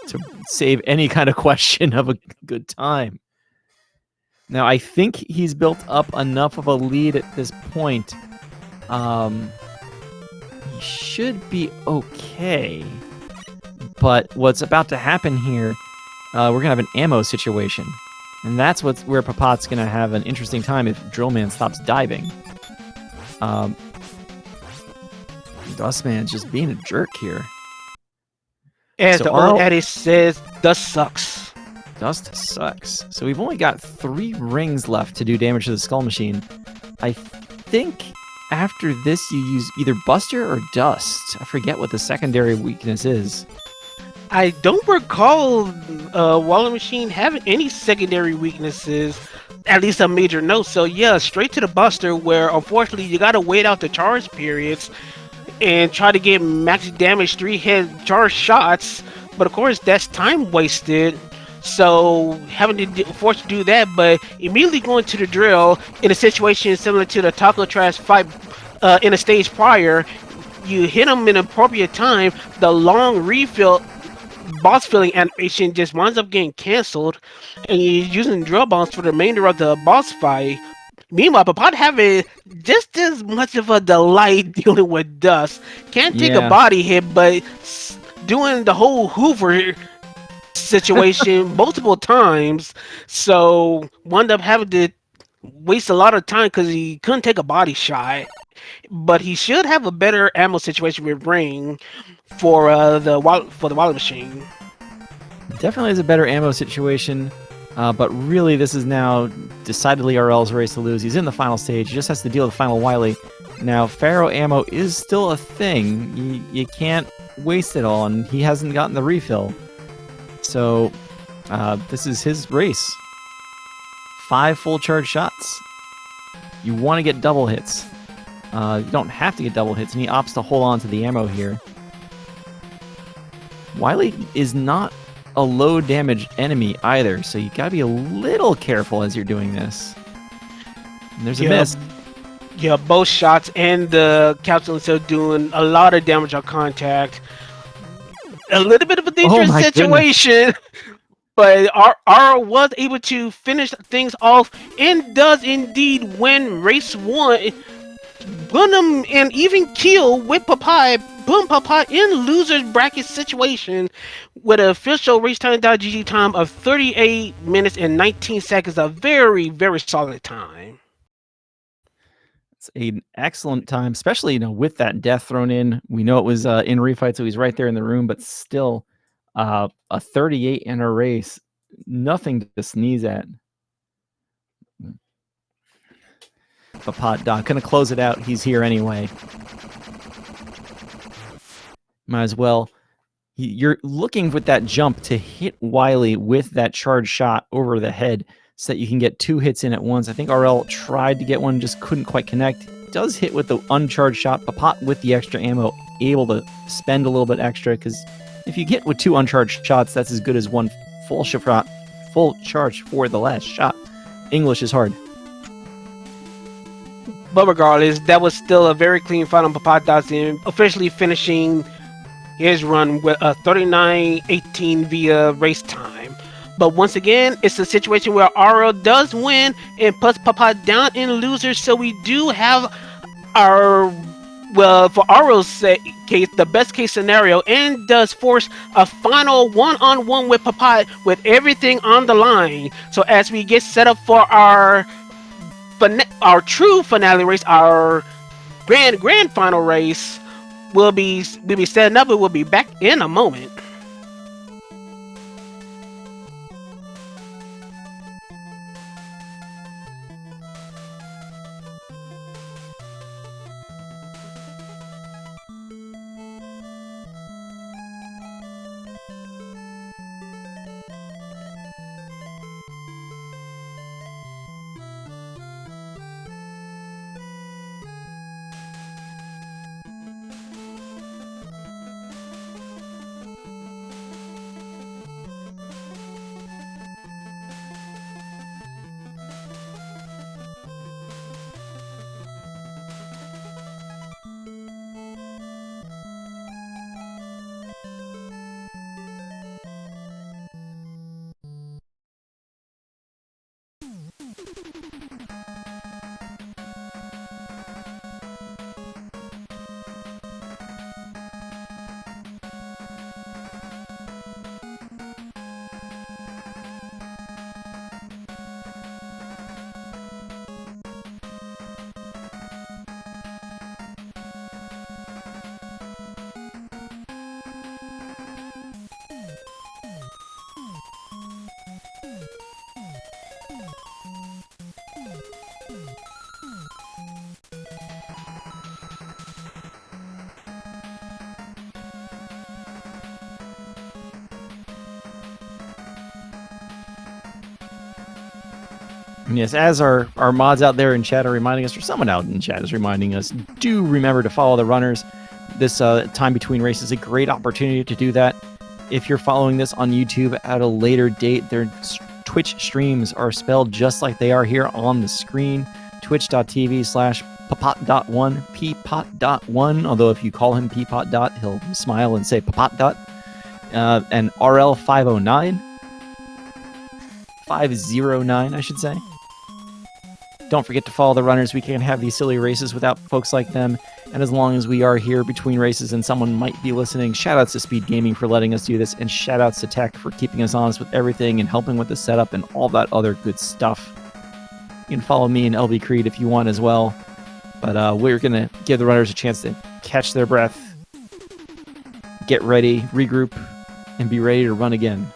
to save any kind of question of a good time. Now, I think he's built up enough of a lead at this point. He should be okay. But what's about to happen here, we're going to have an ammo situation. And that's where Ppot's going to have an interesting time if Drillman stops diving. Dustman's just being a jerk here.
As the old adage says, dust sucks.
Dust sucks. So we've only got 3 rings left to do damage to the Skull Machine. I think after this you use either Buster or Dust. I forget what the secondary weakness is.
I don't recall Wallet Machine having any secondary weaknesses, at least a major note. So yeah, straight to the Buster, where unfortunately you gotta wait out the charge periods and try to get max damage 3-hit charge shots, but of course that's time wasted, so having to forced to do that, but immediately going to the drill in a situation similar to the Taco Trash fight in a stage prior. You hit him in appropriate time, the long refill boss filling animation just winds up getting cancelled, and you're using drill bombs for the remainder of the boss fight. Meanwhile, Ppot having just as much of a delight dealing with dust. Can't take a body hit, but doing the whole Hoover situation multiple times. So wound up having to waste a lot of time because he couldn't take a body shot. But he should have a better ammo situation with Ring for the Wallet Machine.
Definitely has a better ammo situation. But really, this is now decidedly Aurel's race to lose. He's in the final stage. He just has to deal with the final Wily. Now, Pharaoh ammo is still a thing. You can't waste it all, and he hasn't gotten the refill. So, this is his race. 5 full charge shots. You want to get double hits. You don't have to get double hits, and he opts to hold on to the ammo here. Wily is not a low damage enemy either, so you gotta be a little careful as you're doing this. And there's a miss.
Yeah, both shots and the capsule itself doing a lot of damage on contact. A little bit of a dangerous situation, but R was able to finish things off and does indeed win race 1. Put him and even kill with Ppot, putting Ppot in loser's bracket situation with an official RaceTime.gg time of 38 minutes and 19 seconds. A very, very solid time.
It's an excellent time, especially with that death thrown in. We know it was in refight, so he's right there in the room, but still, a 38 in a race, nothing to sneeze at. Ppotdot gonna close it out. He's here anyway. Might as well. You're looking with that jump to hit Wiley with that charged shot over the head so that you can get 2 hits in at once. I think Aurel tried to get one, just couldn't quite connect. Does hit with the uncharged shot. Ppot with the extra ammo, able to spend a little bit extra, because if you get with 2 uncharged shots, that's as good as 1 full shot, full charge for the last shot. English is hard.
But regardless, that was still a very clean fight on Ppotdot1, officially finishing his run with a 39-18 via race time. But once again, it's a situation where Aurel does win and puts Ppotdot down in losers, so we do have our, well, for Aurel's case, the best case scenario, and does force a final one-on-one with Ppotdot with everything on the line. So as we get set up for our true finale race, our grand final race, we'll be setting up, and we'll be back in a moment.
And yes, as our mods out there in chat are reminding us, or someone out in chat is reminding us, do remember to follow the runners. This time between races is a great opportunity to do that. If you're following this on YouTube at a later date, their Twitch streams are spelled just like they are here on the screen. Twitch.tv/Ppotdot1, Ppotdot1, although if you call him Ppotdot, he'll smile and say Ppotdot. And Aurel509, 509, I should say. Don't forget to follow the runners. We can't have these silly races without folks like them. And as long as we are here between races and someone might be listening, shoutouts to Speedgaming for letting us do this, and shoutouts to Tech for keeping us honest with everything and helping with the setup and all that other good stuff. You can follow me and LB Creed if you want as well. But we're going to give the runners a chance to catch their breath, get ready, regroup, and be ready to run again.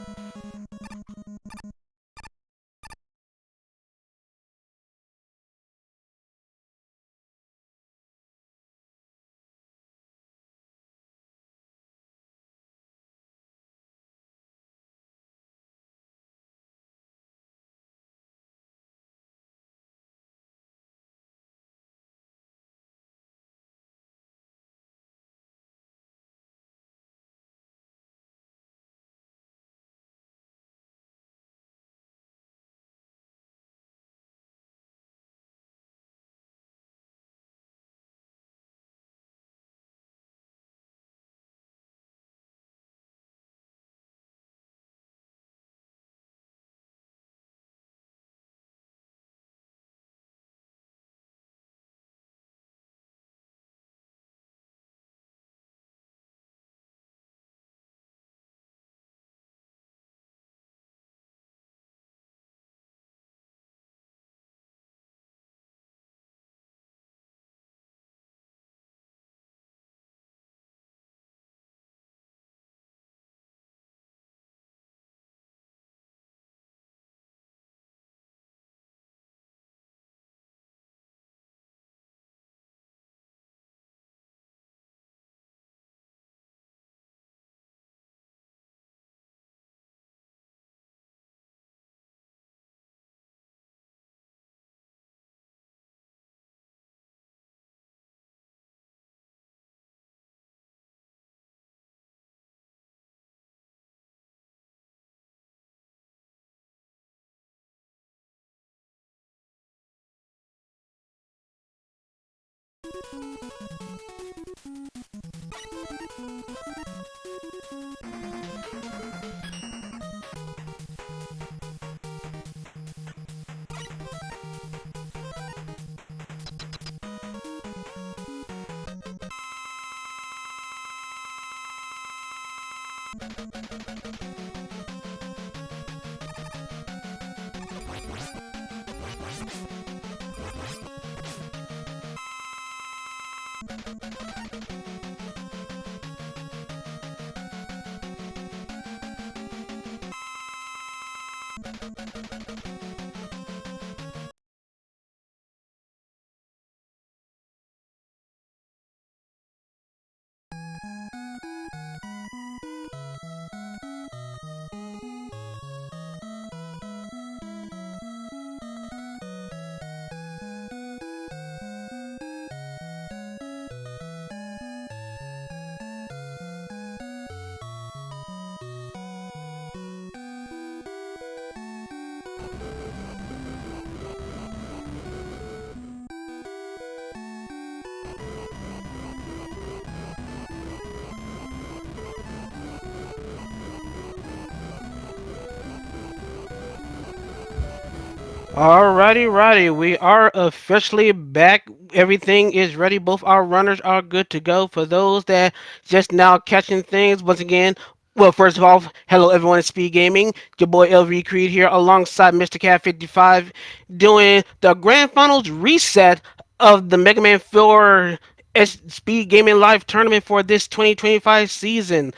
Alrighty, we are officially back. Everything is ready. Both our runners are good to go. For those that just now catching things, once again, well, first of all, hello everyone at Speed Gaming. Your boy LV Creed here, alongside Mr. Cat 55, doing the Grand Finals reset of the Mega Man 4 Speed Gaming Live tournament for this 2025 season.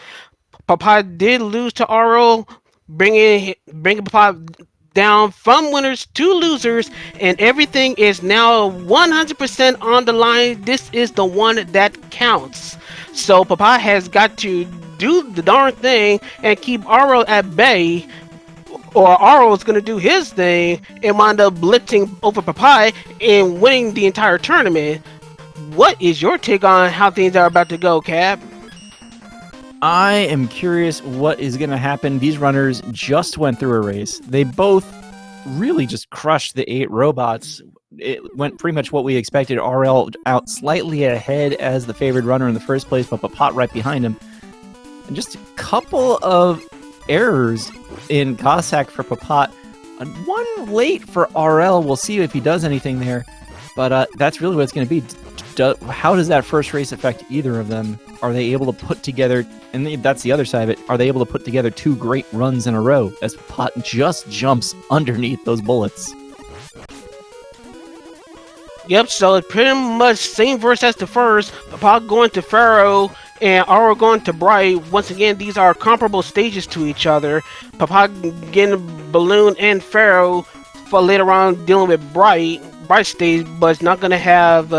Papa did lose to Aurel, bringing Papa down from winners to losers, and everything is now 100% on the line. This is the one that counts. So Papa has got to do the darn thing and keep Aurel at bay, or Aurel is going to do his thing and wind up blitzing over Papa and winning the entire tournament. What is your take on how things are about to go, Cap?
I am curious what is going to happen. These runners just went through a race. They both really just crushed the 8 robots. It went pretty much what we expected. Aurel out slightly ahead as the favored runner in the first place, but Ppotdot right behind him. And just a couple of errors in Cossack for Ppotdot. One late for Aurel. We'll see if he does anything there. But that's really what it's going to be. How does that first race affect either of them? Are they able to put together, and that's the other side of it, are they able to put together 2 great runs in a row as Ppotdot just jumps underneath those bullets?
Yep, so it's pretty much same verse as the first. Ppotdot going to Pharaoh and Aurel going to Bright. Once again, these are comparable stages to each other. Ppotdot getting Balloon and Pharaoh for later on dealing with Bright stage, but it's not going to have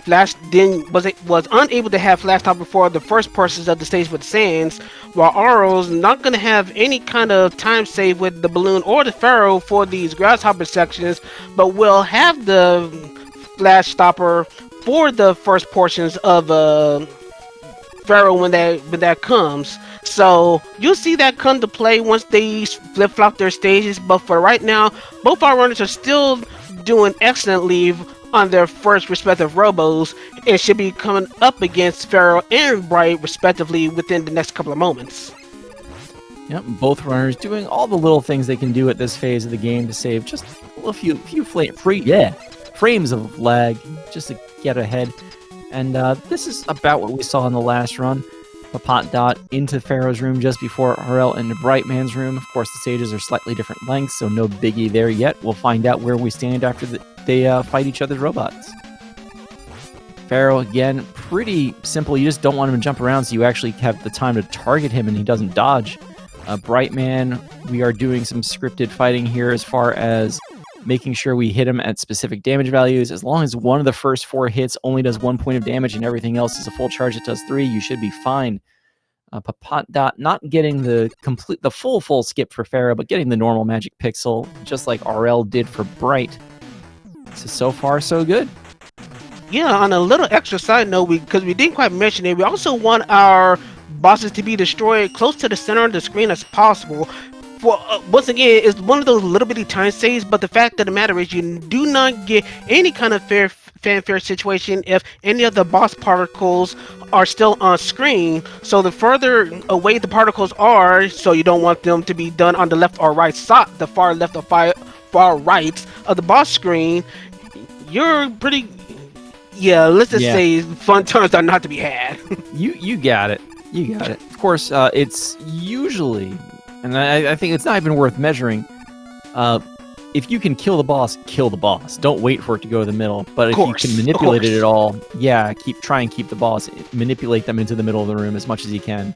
Flash. Then was unable to have Flash Top before the first portions of the stage with Sands, while Aurel's not going to have any kind of time save with the Balloon or the Pharaoh for these Grasshopper sections, but will have the Flash Stopper for the first portions of Pharaoh when that comes. So you'll see that come to play once they flip-flop their stages, but for right now, both our runners are still doing excellently on their first respective robos and should be coming up against Pharaoh and Bright respectively within the next couple of moments.
Yep, both runners doing all the little things they can do at this phase of the game to save just a few frames of lag just to get ahead. And this is about what we saw in the last run. Ppotdot into Pharaoh's room just before Aurel into Brightman's room. Of course, the stages are slightly different lengths, so no biggie there yet. We'll find out where we stand after they fight each other's robots. Pharaoh, again, pretty simple. You just don't want him to jump around, so you actually have the time to target him and he doesn't dodge. Brightman, we are doing some scripted fighting here as far as making sure we hit him at specific damage values. As long as one of the first 4 hits only does 1 point of damage and everything else is a full charge that does 3, you should be fine. Ppotdot not getting the full skip for Pharaoh, but getting the normal magic pixel, just like Aurel did for Bright. So far, so good.
Yeah, on a little extra side note, because we didn't quite mention it, we also want our bosses to be destroyed close to the center of the screen as possible. For once again, it's one of those little bitty time saves, but the fact of the matter is you do not get any kind of fair fanfare situation if any of the boss particles are still on screen. So the further away the particles are, so you don't want them to be done on the left or right side, the far left or far right of the boss screen, you're pretty. Yeah, let's just say fun times are not to be had.
You got it. You got it. Of course, it's usually, and I think it's not even worth measuring. If you can kill the boss, kill the boss. Don't wait for it to go to the middle. But if you can manipulate it at all, yeah, try and keep the boss, manipulate them into the middle of the room as much as you can.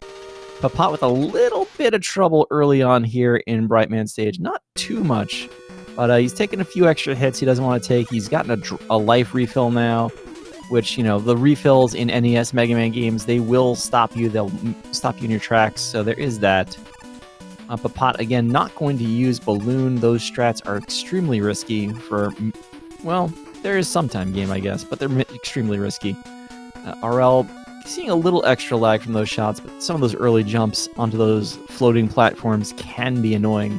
Ppotdot with a little bit of trouble early on here in Brightman stage. Not too much, but he's taking a few extra hits he doesn't want to take. He's gotten a life refill now, which, you know, the refills in NES Mega Man games, they will stop you. They'll stop you in your tracks, so there is that. Ppotdot, again, not going to use Balloon. Those strats are extremely risky for, well, there is some time game, I guess, but they're extremely risky. Aurel, seeing a little extra lag from those shots, but some of those early jumps onto those floating platforms can be annoying.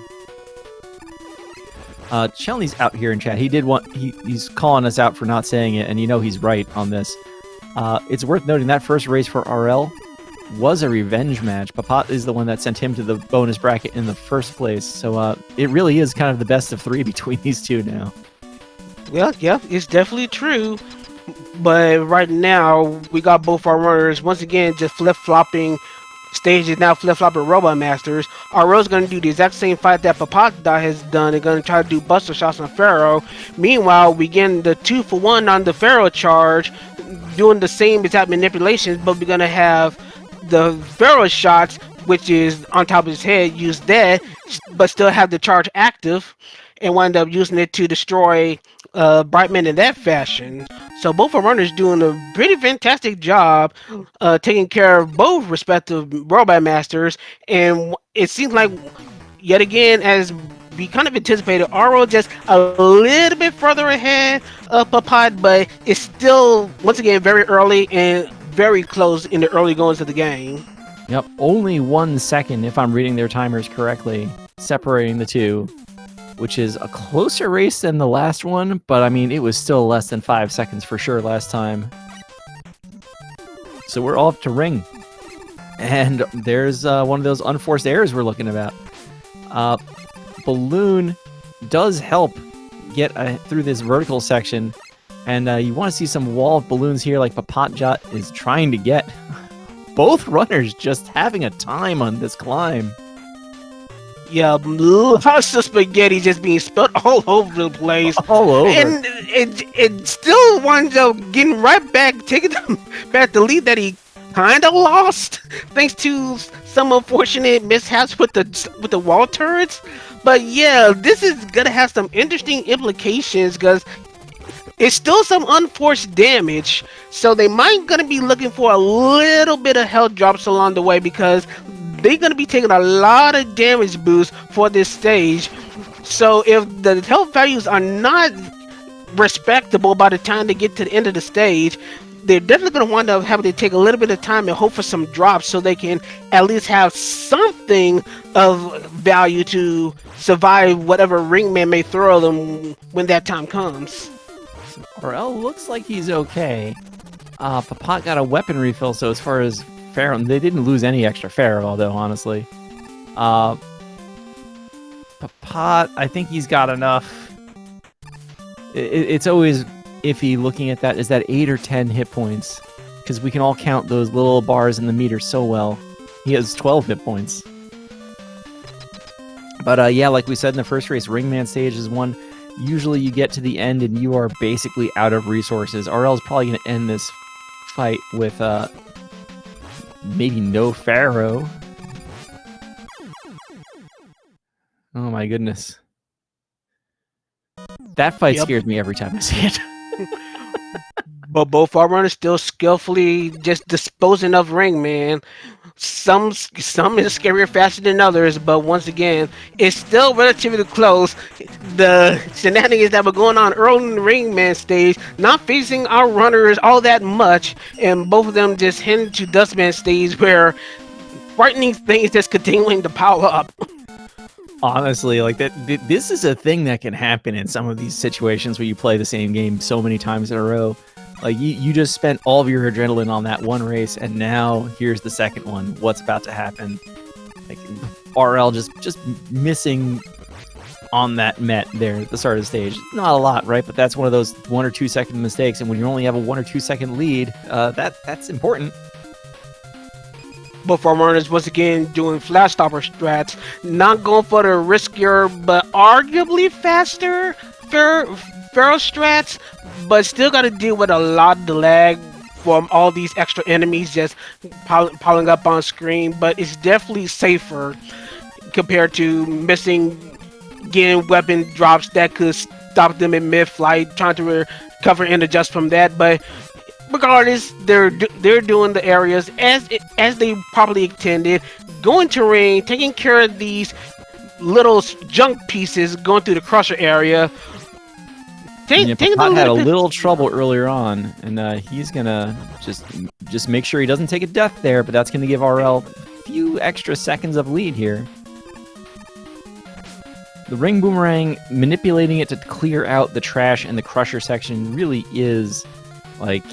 Shelny's out here in chat. He's calling us out for not saying it, and you know he's right on this. It's worth noting that first race for Aurel was a revenge match. Ppotdot is the one that sent him to the bonus bracket in the first place, so it really is kind of the best of three between these two now.
Well, yeah, it's definitely true. But right now, we got both our runners once again just flip-flopping stages, now flip-flopping Robot Masters. Aurel's going to do the exact same fight that Ppotdot has done. They're going to try to do Buster Shots on Pharaoh. Meanwhile, we getting the 2-for-1 on the Pharaoh charge, doing the same exact manipulations, but we're going to have the Pharaoh shots, which is on top of his head, use that, but still have the charge active, and wind up using it to destroy Brightman in that fashion. So both our runners doing a pretty fantastic job taking care of both respective Robot Masters, and it seems like, yet again, as we kind of anticipated, Aurel just a little bit further ahead of Ppotdot, but it's still, once again, very early and very close in the early goings of the game.
Yep, only 1 second, if I'm reading their timers correctly, separating the two, which is a closer race than the last one, but I mean, it was still less than 5 seconds for sure last time. So we're off to ring. And there's one of those unforced errors we're looking about. Balloon does help get through this vertical section, and you want to see some wall of balloons here like Ppotdot is trying to get. Both runners just having a time on this climb.
Yeah, lots of spaghetti just being spilled all over the place.
All over.
And it still winds up getting right back, taking them back the lead that he kind of lost, thanks to some unfortunate mishaps with the wall turrets. But yeah, this is gonna have some interesting implications because it's still some unforced damage, so they might gonna be looking for a little bit of health drops along the way because they're gonna be taking a lot of damage boosts for this stage. So if the health values are not respectable by the time they get to the end of the stage, they're definitely going to wind up having to take a little bit of time and hope for some drops so they can at least have something of value to survive whatever ringman may throw them when that time comes.
Aurel looks like he's okay. Ppotdot got a weapon refill, so as far as Pharaoh, they didn't lose any extra Pharaoh, though, honestly. Ppotdot, I think he's got enough. It's always iffy looking at that. Is that 8 or 10 hit points? Because we can all count those little bars in the meter so well. He has 12 hit points. But yeah, like we said in the first race, Ringman stage is one. Usually you get to the end and you are basically out of resources. Aurel's probably going to end this fight with maybe no Pharaoh. Oh my goodness. That fight scares me every time I see it.
But both our runners still skillfully just disposing of Ringman. Some is scarier faster than others, but once again, it's still relatively close. The shenanigans that were going on early in the Ringman stage, not facing our runners all that much, and both of them just heading to Dustman stage where frightening things just continuing to pile up.
Honestly, like that, this is a thing that can happen in some of these situations where you play the same game so many times in a row. Like you just spent all of your adrenaline on that one race, and now here's the second one. What's about to happen? Like RL just missing on that Met there at the start of the stage. Not a lot, right? But that's one of those 1 or 2 second mistakes, and when you only have a 1 or 2 second lead, that's important.
But for runners, once again, doing flash stopper strats, not going for the riskier but arguably faster Pharaoh strats, but still got to deal with a lot of the lag from all these extra enemies just piling up on screen. But it's definitely safer compared to missing again weapon drops that could stop them in mid-flight, trying to recover and adjust from that. But regardless, they're doing the areas as they properly intended, going terrain, taking care of these little junk pieces, going through the crusher area.
Ppotdot had a little trouble earlier on, and he's gonna just make sure he doesn't take a death there, but that's gonna give RL a few extra seconds of lead here. The ring boomerang, manipulating it to clear out the trash and the crusher section really is like,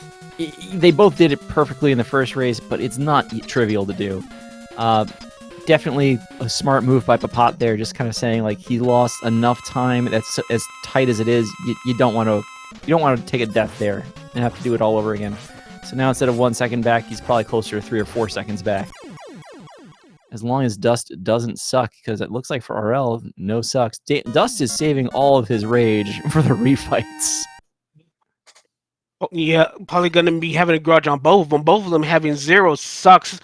they both did it perfectly in the first race, but it's not trivial to do. Definitely a smart move by Ppotdot there, just kind of saying like he lost enough time. That's as tight as it is. You don't want to take a death there and have to do it all over again. So now instead of 1 second back, he's probably closer to 3 or 4 seconds back. As long as Dust doesn't suck, because it looks like for RL, no sucks. Dust is saving all of his rage for the refights.
Oh, yeah, probably gonna be having a grudge on both of them. Both of them having 0 sucks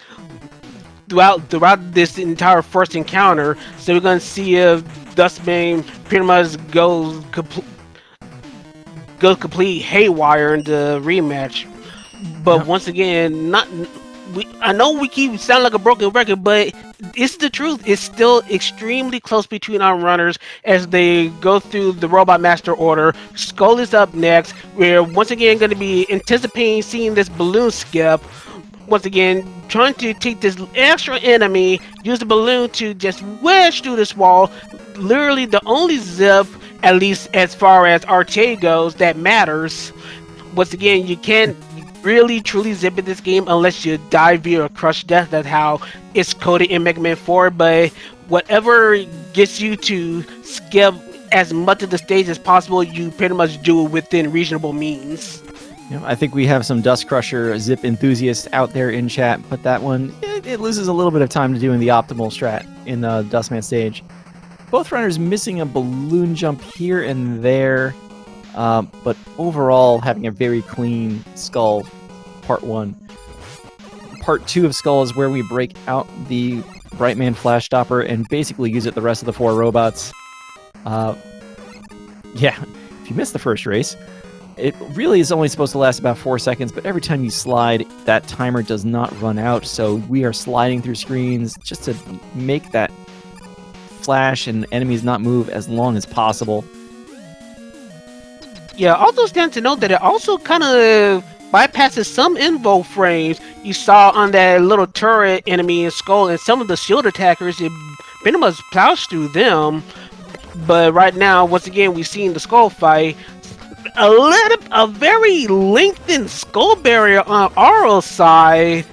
throughout this entire first encounter. So we're gonna see if Dustman pretty much goes complete haywire in the rematch. But once again, I know we keep sounding like a broken record, but it's the truth. It's still extremely close between our runners as they go through the Robot Master order. Skull is up next. We're once again going to be anticipating seeing this balloon skip. Once again, trying to take this extra enemy, use the balloon to just wedge through this wall. Literally the only zip, at least as far as RTA goes, that matters. Once again, you can't really truly zip in this game unless you die via a crush death. That's how it's coded in Mega Man 4. But whatever gets you to skip as much of the stage as possible, you pretty much do it within reasonable means.
You know, I think we have some Dust Crusher zip enthusiasts out there in chat, but that one, it loses a little bit of time to doing the optimal strat in the Dustman stage. Both runners missing a balloon jump here and there, but overall having a very clean Skull part 1. Part 2 of Skull is where we break out the Brightman Flash Stopper and basically use it the rest of the 4 robots. Yeah, if you missed the first race, it really is only supposed to last about 4 seconds, but every time you slide, that timer does not run out, so we are sliding through screens just to make that flash and enemies not move as long as possible.
Yeah, also stand to note that it also kind of bypasses some info frames you saw on that little turret enemy in Skull, and some of the shield attackers, it pretty much plows through them. But right now, once again, we've seen the Skull fight. A very lengthened Skull barrier on Aurel's side.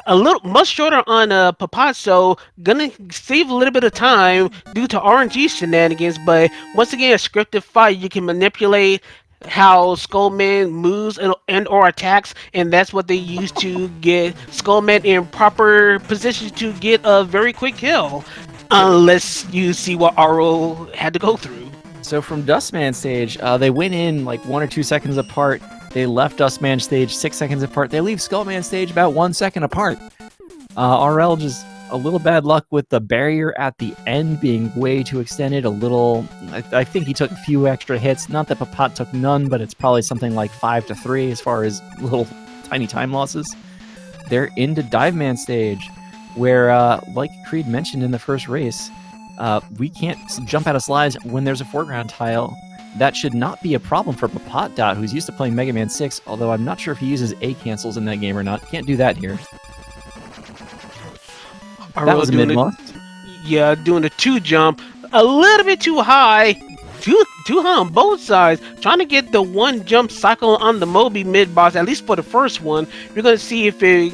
A little much shorter on Ppotdot, so gonna save a little bit of time due to RNG shenanigans. But once again, a scripted fight, you can manipulate how Skullman moves and or attacks, and that's what they use to get Skullman in proper position to get a very quick kill, unless you see what Aurel had to go through.
So from Dustman stage, they went in like 1 or 2 seconds apart. They left Dustman stage 6 seconds apart. They leave Skullman stage about 1 second apart. RL just a little bad luck with the barrier at the end being way too extended. I think he took a few extra hits. Not that Ppotdot took none, but it's probably something like 5 to 3 as far as little tiny time losses. They're into Diveman stage, where, like Creed mentioned in the first race, we can't jump out of slides when there's a foreground tile. That should not be a problem for Ppotdot, who's used to playing Mega Man 6, although I'm not sure if he uses A cancels in that game or not. Can't do that here. That was a mid-loss.
Yeah, doing the 2 jump a little bit too high. Too high on both sides. Trying to get the 1 jump cycle on the Moby mid boss, at least for the first one. You're gonna see if it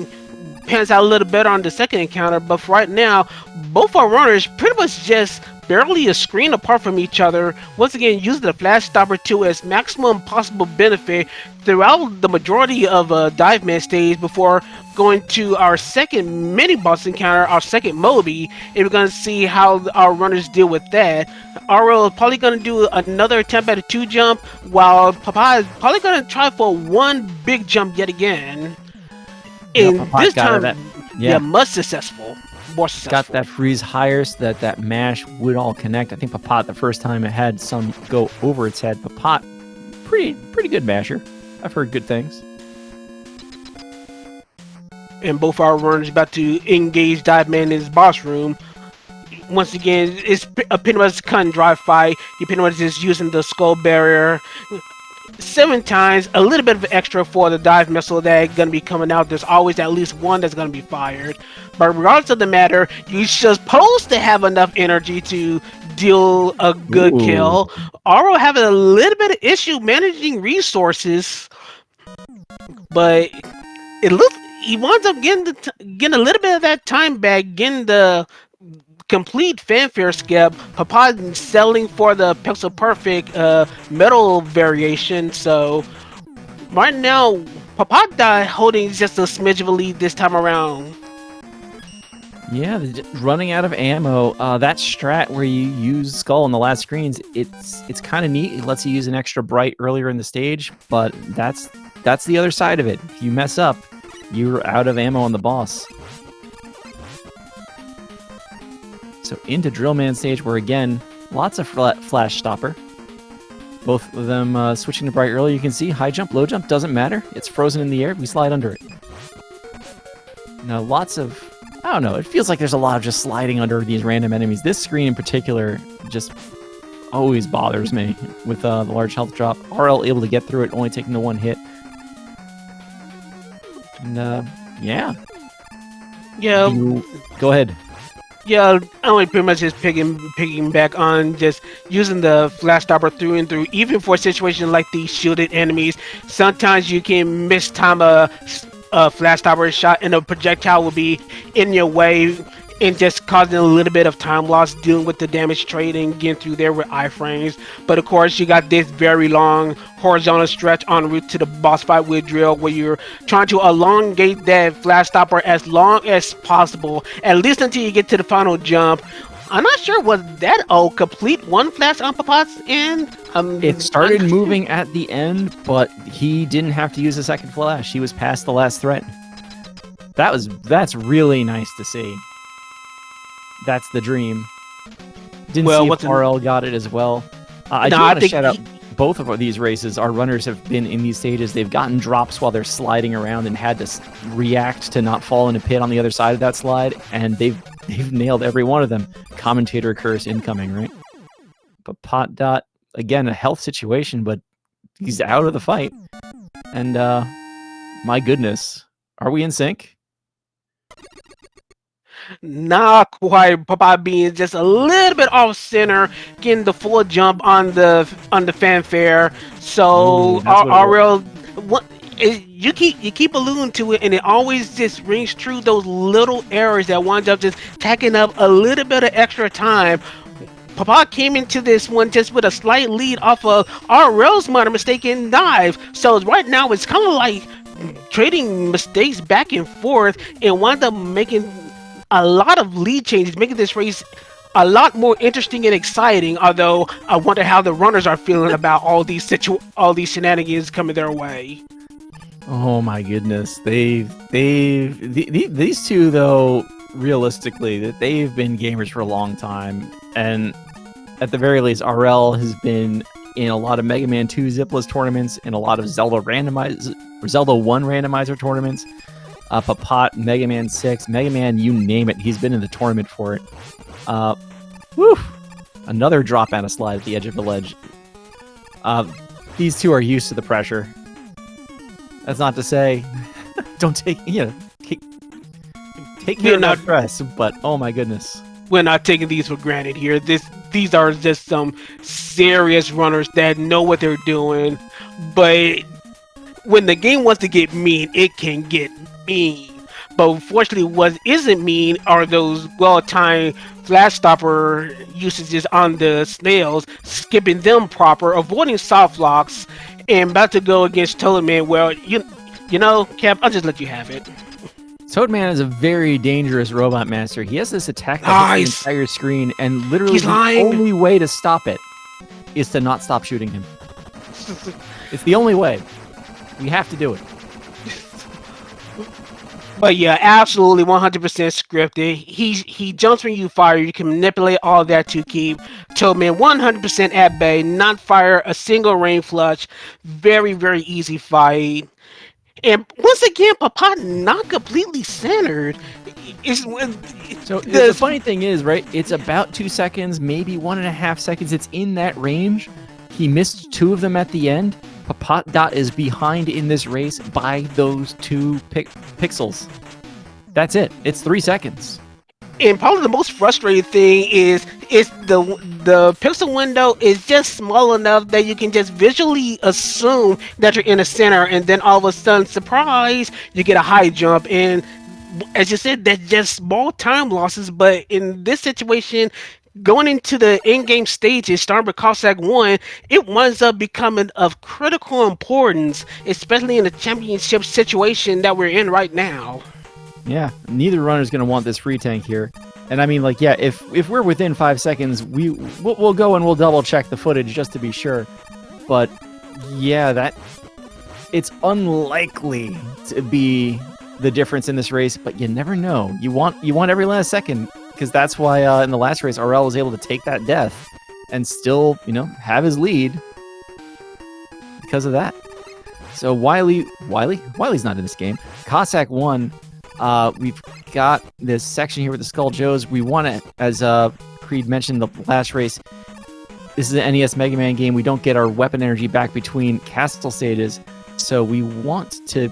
pans out a little better on the second encounter. But for right now, both our runners pretty much just barely a screen apart from each other. Once again, using the flash stopper to its maximum possible benefit throughout the majority of dive man stage before going to our second mini boss encounter, our second Moby, and we're gonna see how our runners deal with that. Aurel is probably gonna do another attempt at a 2 jump, while Papa is probably gonna try for 1 big jump yet again. And this time, much successful. More successful.
Got that freeze higher so that that mash would all connect. I think Ppotdot the first time it had some go over its head. Ppotdot, pretty good masher. I've heard good things.
And both our runners about to engage Dive Man in his boss room. Once again, it's a pretty much cut and dry fight. You're pretty much just using the skull barrier 7 times, a little bit of extra for the dive missile that's going to be coming out. There's always at least 1 that's going to be fired. But regardless of the matter, you're supposed to have enough energy to deal a good kill. Aurel having a little bit of issue managing resources, but it looks he winds up getting a little bit of that time back, getting the complete fanfare skip. Ppotdot selling for the Pixel Perfect metal variation. So right now, Ppotdot holding just a smidge of a lead this time around.
Yeah, running out of ammo. That strat where you use Skull in the last screens, it's kind of neat. It lets you use an extra bright earlier in the stage, but that's the other side of it. If you mess up, you're out of ammo on the boss. So into Drillman stage, where again, lots of flash stopper. Both of them switching to bright early. You can see high jump, low jump, doesn't matter. It's frozen in the air. We slide under it. Now lots of, I don't know, it feels like there's a lot of just sliding under these random enemies. This screen in particular just always bothers me with the large health drop. Aurel able to get through it, only taking the 1 hit. And yeah.
Yeah.
Go ahead.
Yeah, only pretty much just picking back on just using the flash stopper through and through. Even for situations like these shielded enemies, sometimes you can mistime a flash stopper shot and a projectile will be in your way and just causing a little bit of time loss dealing with the damage trade and getting through there with iframes. But of course, you got this very long horizontal stretch en route to the boss fight with Drill, where you're trying to elongate that flash stopper as long as possible, at least until you get to the final jump. I'm not sure, was that a complete 1 flash on Ppotdot's end?
It started moving at the end, but he didn't have to use a second flash. He was past the last threat. That's really nice to see. That's the dream. Didn't see if Aurel got it as well. I do want to shout out both of these races. Our runners have been in these stages. They've gotten drops while they're sliding around and had to react to not fall in a pit on the other side of that slide, and they've nailed every one of them. Commentator curse incoming, right? But Ppotdot, again, a health situation, but he's out of the fight. And my goodness, are we in sync?
Not quite. Ppotdot being just a little bit off center, getting the full jump on the fanfare. So Aurel, you keep alluding to it, and it always just rings true. Those little errors that wind up just tacking up a little bit of extra time. Ppotdot came into this one just with a slight lead off of Aurel's minor mistake in dive. So right now it's kind of like trading mistakes back and forth, and wound up making a lot of lead changes, making this race a lot more interesting and exciting. Although I wonder how the runners are feeling about all these shenanigans coming their way.
Oh my goodness, these two though, realistically, that they've been gamers for a long time, and at the very least, Aurel has been in a lot of Mega Man 2 Zipless tournaments, in a lot of Zelda 1 randomizer tournaments. Ppotdot, Mega Man 6, Mega Man, you name it, he's been in the tournament for it. Another drop and a slide at the edge of the ledge. These two are used to the pressure. That's not to say, don't take care of that stress, but oh my goodness.
we're not taking these for granted here. These are just some serious runners that know what they're doing. But when the game wants to get mean, it can get mean. But unfortunately, what isn't mean are those well-timed flash stopper usages on the snails, skipping them proper, avoiding soft locks, and about to go against Toadman. Well, you know, Cap, I'll just let you have it.
Toadman is a very dangerous robot master. He has this attack that hits the entire screen, and literally the only way to stop it is to not stop shooting him. It's the only way. We have to do it.
But yeah, absolutely 100% scripted. He jumps when you fire. You can manipulate all that to keep Toadman 100% at bay, not fire a single rain flush. Very, very easy fight. And once again, Ppotdot not completely centered.
So the funny thing is, right, it's about 2 seconds, maybe 1.5 seconds. It's in that range. He missed 2 of them at the end. Ppotdot is behind in this race by those 2 pixels. That's it. It's 3 seconds.
And probably the most frustrating thing is the pixel window is just small enough that you can just visually assume that you're in the center, and then all of a sudden, surprise, you get a high jump. And as you said, that's just small time losses. But in this situation, going into the in-game stages, starting with Ppotdot1, it winds up becoming of critical importance, especially in the championship situation that we're in right now.
Yeah, neither runner's going to want this free tank here. And I mean, like, yeah, if we're within 5 seconds, we'll go and we'll double check the footage just to be sure. But yeah, it's unlikely to be the difference in this race, but you never know. You want every last second, because that's why in the last race, Aurel was able to take that death and still, have his lead because of that. So Wiley's not in this game. Ppotdot1. We've got this section here with the Skull Joes. We want to, as Creed mentioned the last race, this is an NES Mega Man game. We don't get our weapon energy back between castle stages, so we want to,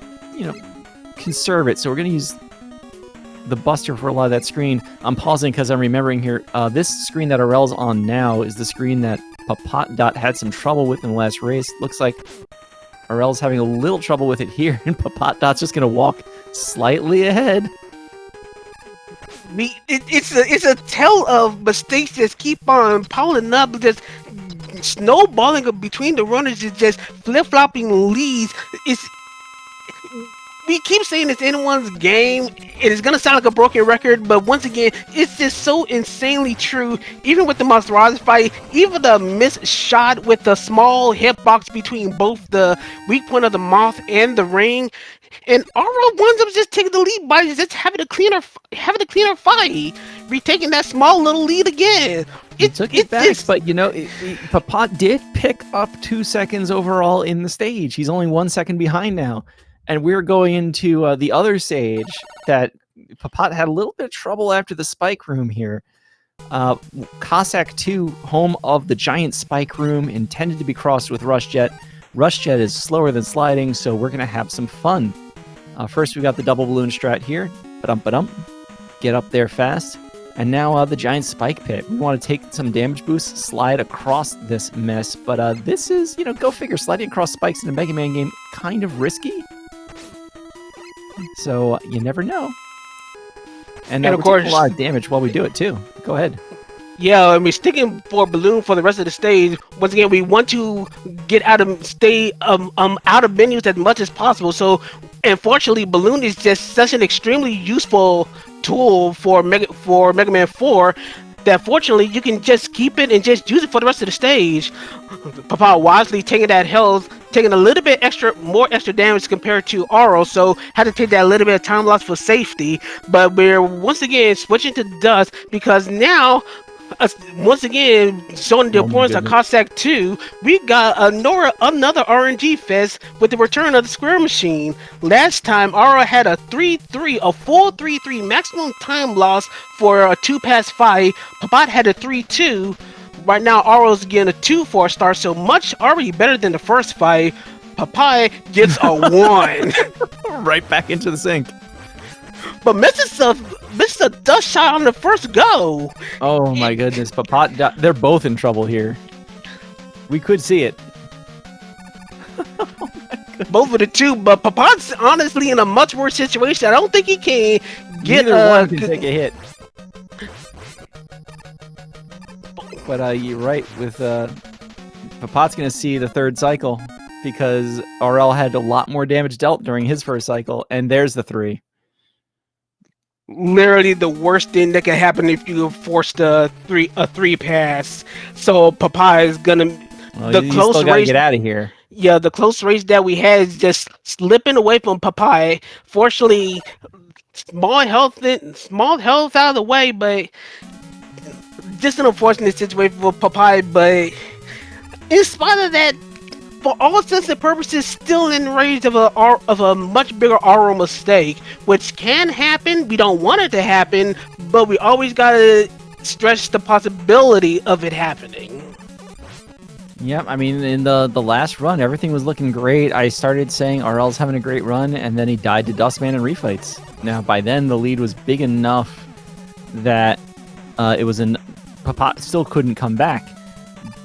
conserve it. So we're going to use the Buster for a lot of that screen. I'm pausing because I'm remembering here, this screen that Aurel's on now is the screen that Ppotdot had some trouble with in the last race. Looks like Aurel's having a little trouble with it here, and Ppotdot's just going to walk slightly ahead.
It's a tale of mistakes that keep on piling up, just snowballing between the runners, is just flip-flopping leads. We keep saying it's anyone's game, and it's gonna sound like a broken record, but once again, it's just so insanely true. Even with the Monsterage fight, even the missed shot with the small hitbox between both the weak point of the moth and the ring, and Aurel winds up just taking the lead by just having a cleaner fight, retaking that small little lead again.
It took it back, but Ppotdot did pick up 2 seconds overall in the stage. He's only 1 second behind now. And we're going into the other stage that Ppotdot had a little bit of trouble after the spike room here. Cossack 2, home of the giant spike room, intended to be crossed with Rush Jet. Rush Jet is slower than sliding, so we're going to have some fun. First, we got the double balloon strat here. Ba-dum-ba-dum. Get up there fast. And now the giant spike pit. We want to take some damage boosts, slide across this mess. But this is, go figure, sliding across spikes in a Mega Man game, kind of risky. So you never know. And of course, a lot of damage while we do it too. Go ahead.
Yeah, I mean, sticking for Balloon for the rest of the stage. Once again, we want to get out of menus as much as possible. So, unfortunately, Balloon is just such an extremely useful tool for Mega Man 4. That fortunately you can just keep it and just use it for the rest of the stage. Ppotdot wisely taking that health, taking a little bit more extra damage compared to Aurel, so had to take that little bit of time loss for safety. But we're once again switching to Dust because now, once again, showing the importance of Cossack 2, we got another RNG fest with the return of the Square Machine. Last time, Aurel had a full 3-3 maximum time loss for a 2-pass fight. Ppotdot had a 3-2. Right now, Aurel's getting a 2 for a start, so much already better than the first fight. Ppotdot gets a 1.
Right back into the sink.
But missed a dust shot on the first go.
Oh my goodness, they're both in trouble here. We could see it.
Both of the two, but Ppot's honestly in a much worse situation. I don't think he can get
Neither one can take a hit. But you're right with Ppot's gonna see the third cycle because Aurel had a lot more damage dealt during his first cycle, and there's the 3.
Literally the worst thing that can happen if you force a 3 pass. So Ppot is gonna
you still gotta get out of here.
Yeah, the close race that we had is just slipping away from Ppot. Fortunately, small health out of the way, but just an unfortunate situation for Ppot. But in spite of that, for all intents and purposes, still in range of a much bigger RO mistake, which can happen. We don't want it to happen, but we always gotta stretch the possibility of it happening.
Yep, I mean, in the last run, everything was looking great. I started saying Aurel's having a great run, and then he died to Dustman and refights. Now, by then, the lead was big enough that Ppot still couldn't come back.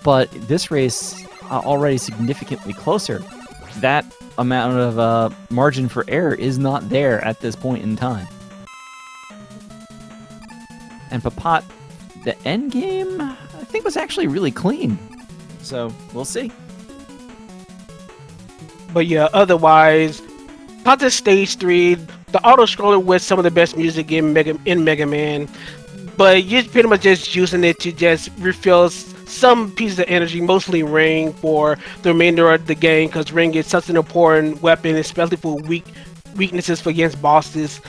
But this race, already significantly closer. That amount of margin for error is not there at this point in time. And Ppot, the end game, I think was actually really clean. So, we'll see.
But yeah, otherwise, Ppot's Stage 3, the auto-scroller with some of the best music in Mega Man. But you're pretty much just using it to just refill some pieces of energy, mostly Ring, for the remainder of the game, because Ring is such an important weapon, especially for weaknesses for against bosses.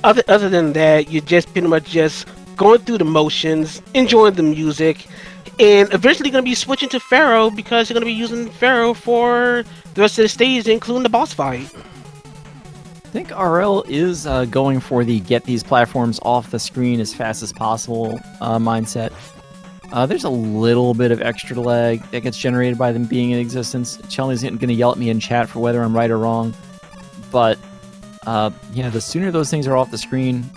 Other than that, you're just pretty much just going through the motions, enjoying the music, and eventually going to be switching to Pharaoh because you're going to be using Pharaoh for the rest of the stage, including the boss fight.
I think Aurel is going for the get these platforms off the screen as fast as possible mindset. There's a little bit of extra lag that gets generated by them being in existence. Chelny's going to yell at me in chat for whether I'm right or wrong. But, the sooner those things are off the screen,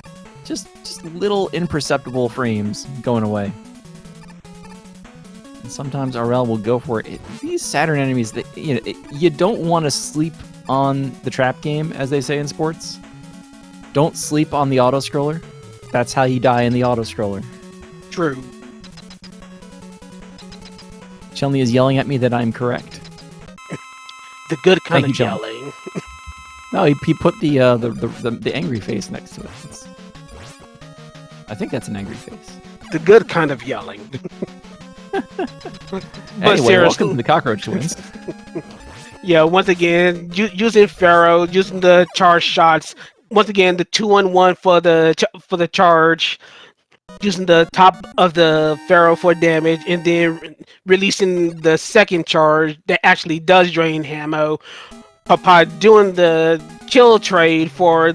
just little imperceptible frames going away. And sometimes Aurel will go for it. These Saturn enemies, you don't want to sleep on the trap game, as they say in sports. Don't sleep on the auto-scroller. That's how you die in the auto-scroller.
True.
Chelny is yelling at me that I'm correct.
The good kind
Thank
of
you,
yelling.
No, he put the angry face next to it. I think that's an angry face.
The good kind of yelling.
But
seriously,
welcome to the Cockroach Twins.
Yeah, once again, using Pharaoh, using the charge shots. Once again, the 2-on-1 for the charge. Using the top of the Pharaoh for damage, and then releasing the second charge that actually does drain ammo. Ppot doing the kill trade for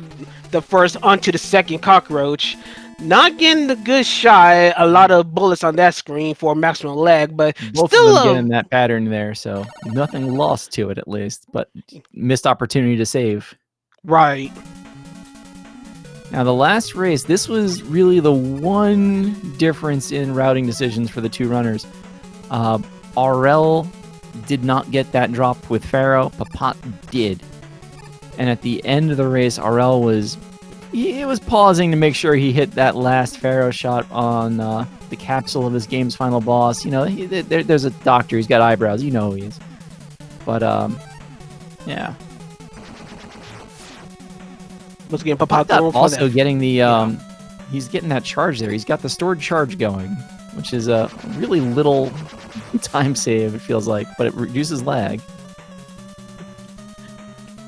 the first onto the second cockroach. Not getting the good shot, a lot of bullets on that screen for maximum lag, but
Both
still
of them getting that pattern there, so nothing lost to it at least, but missed opportunity to save.
Right.
Now, the last race, this was really the one difference in routing decisions for the two runners. Aurel did not get that drop with Pharaoh. Ppot did. And at the end of the race, Aurel was pausing to make sure he hit that last Pharaoh shot on the capsule of his game's final boss. There's a doctor. He's got eyebrows. You know who he is. But, yeah.
Once again, Ppot
also getting the he's getting that charge there. He's got the stored charge going, which is a really little time save, it feels like, but it reduces lag.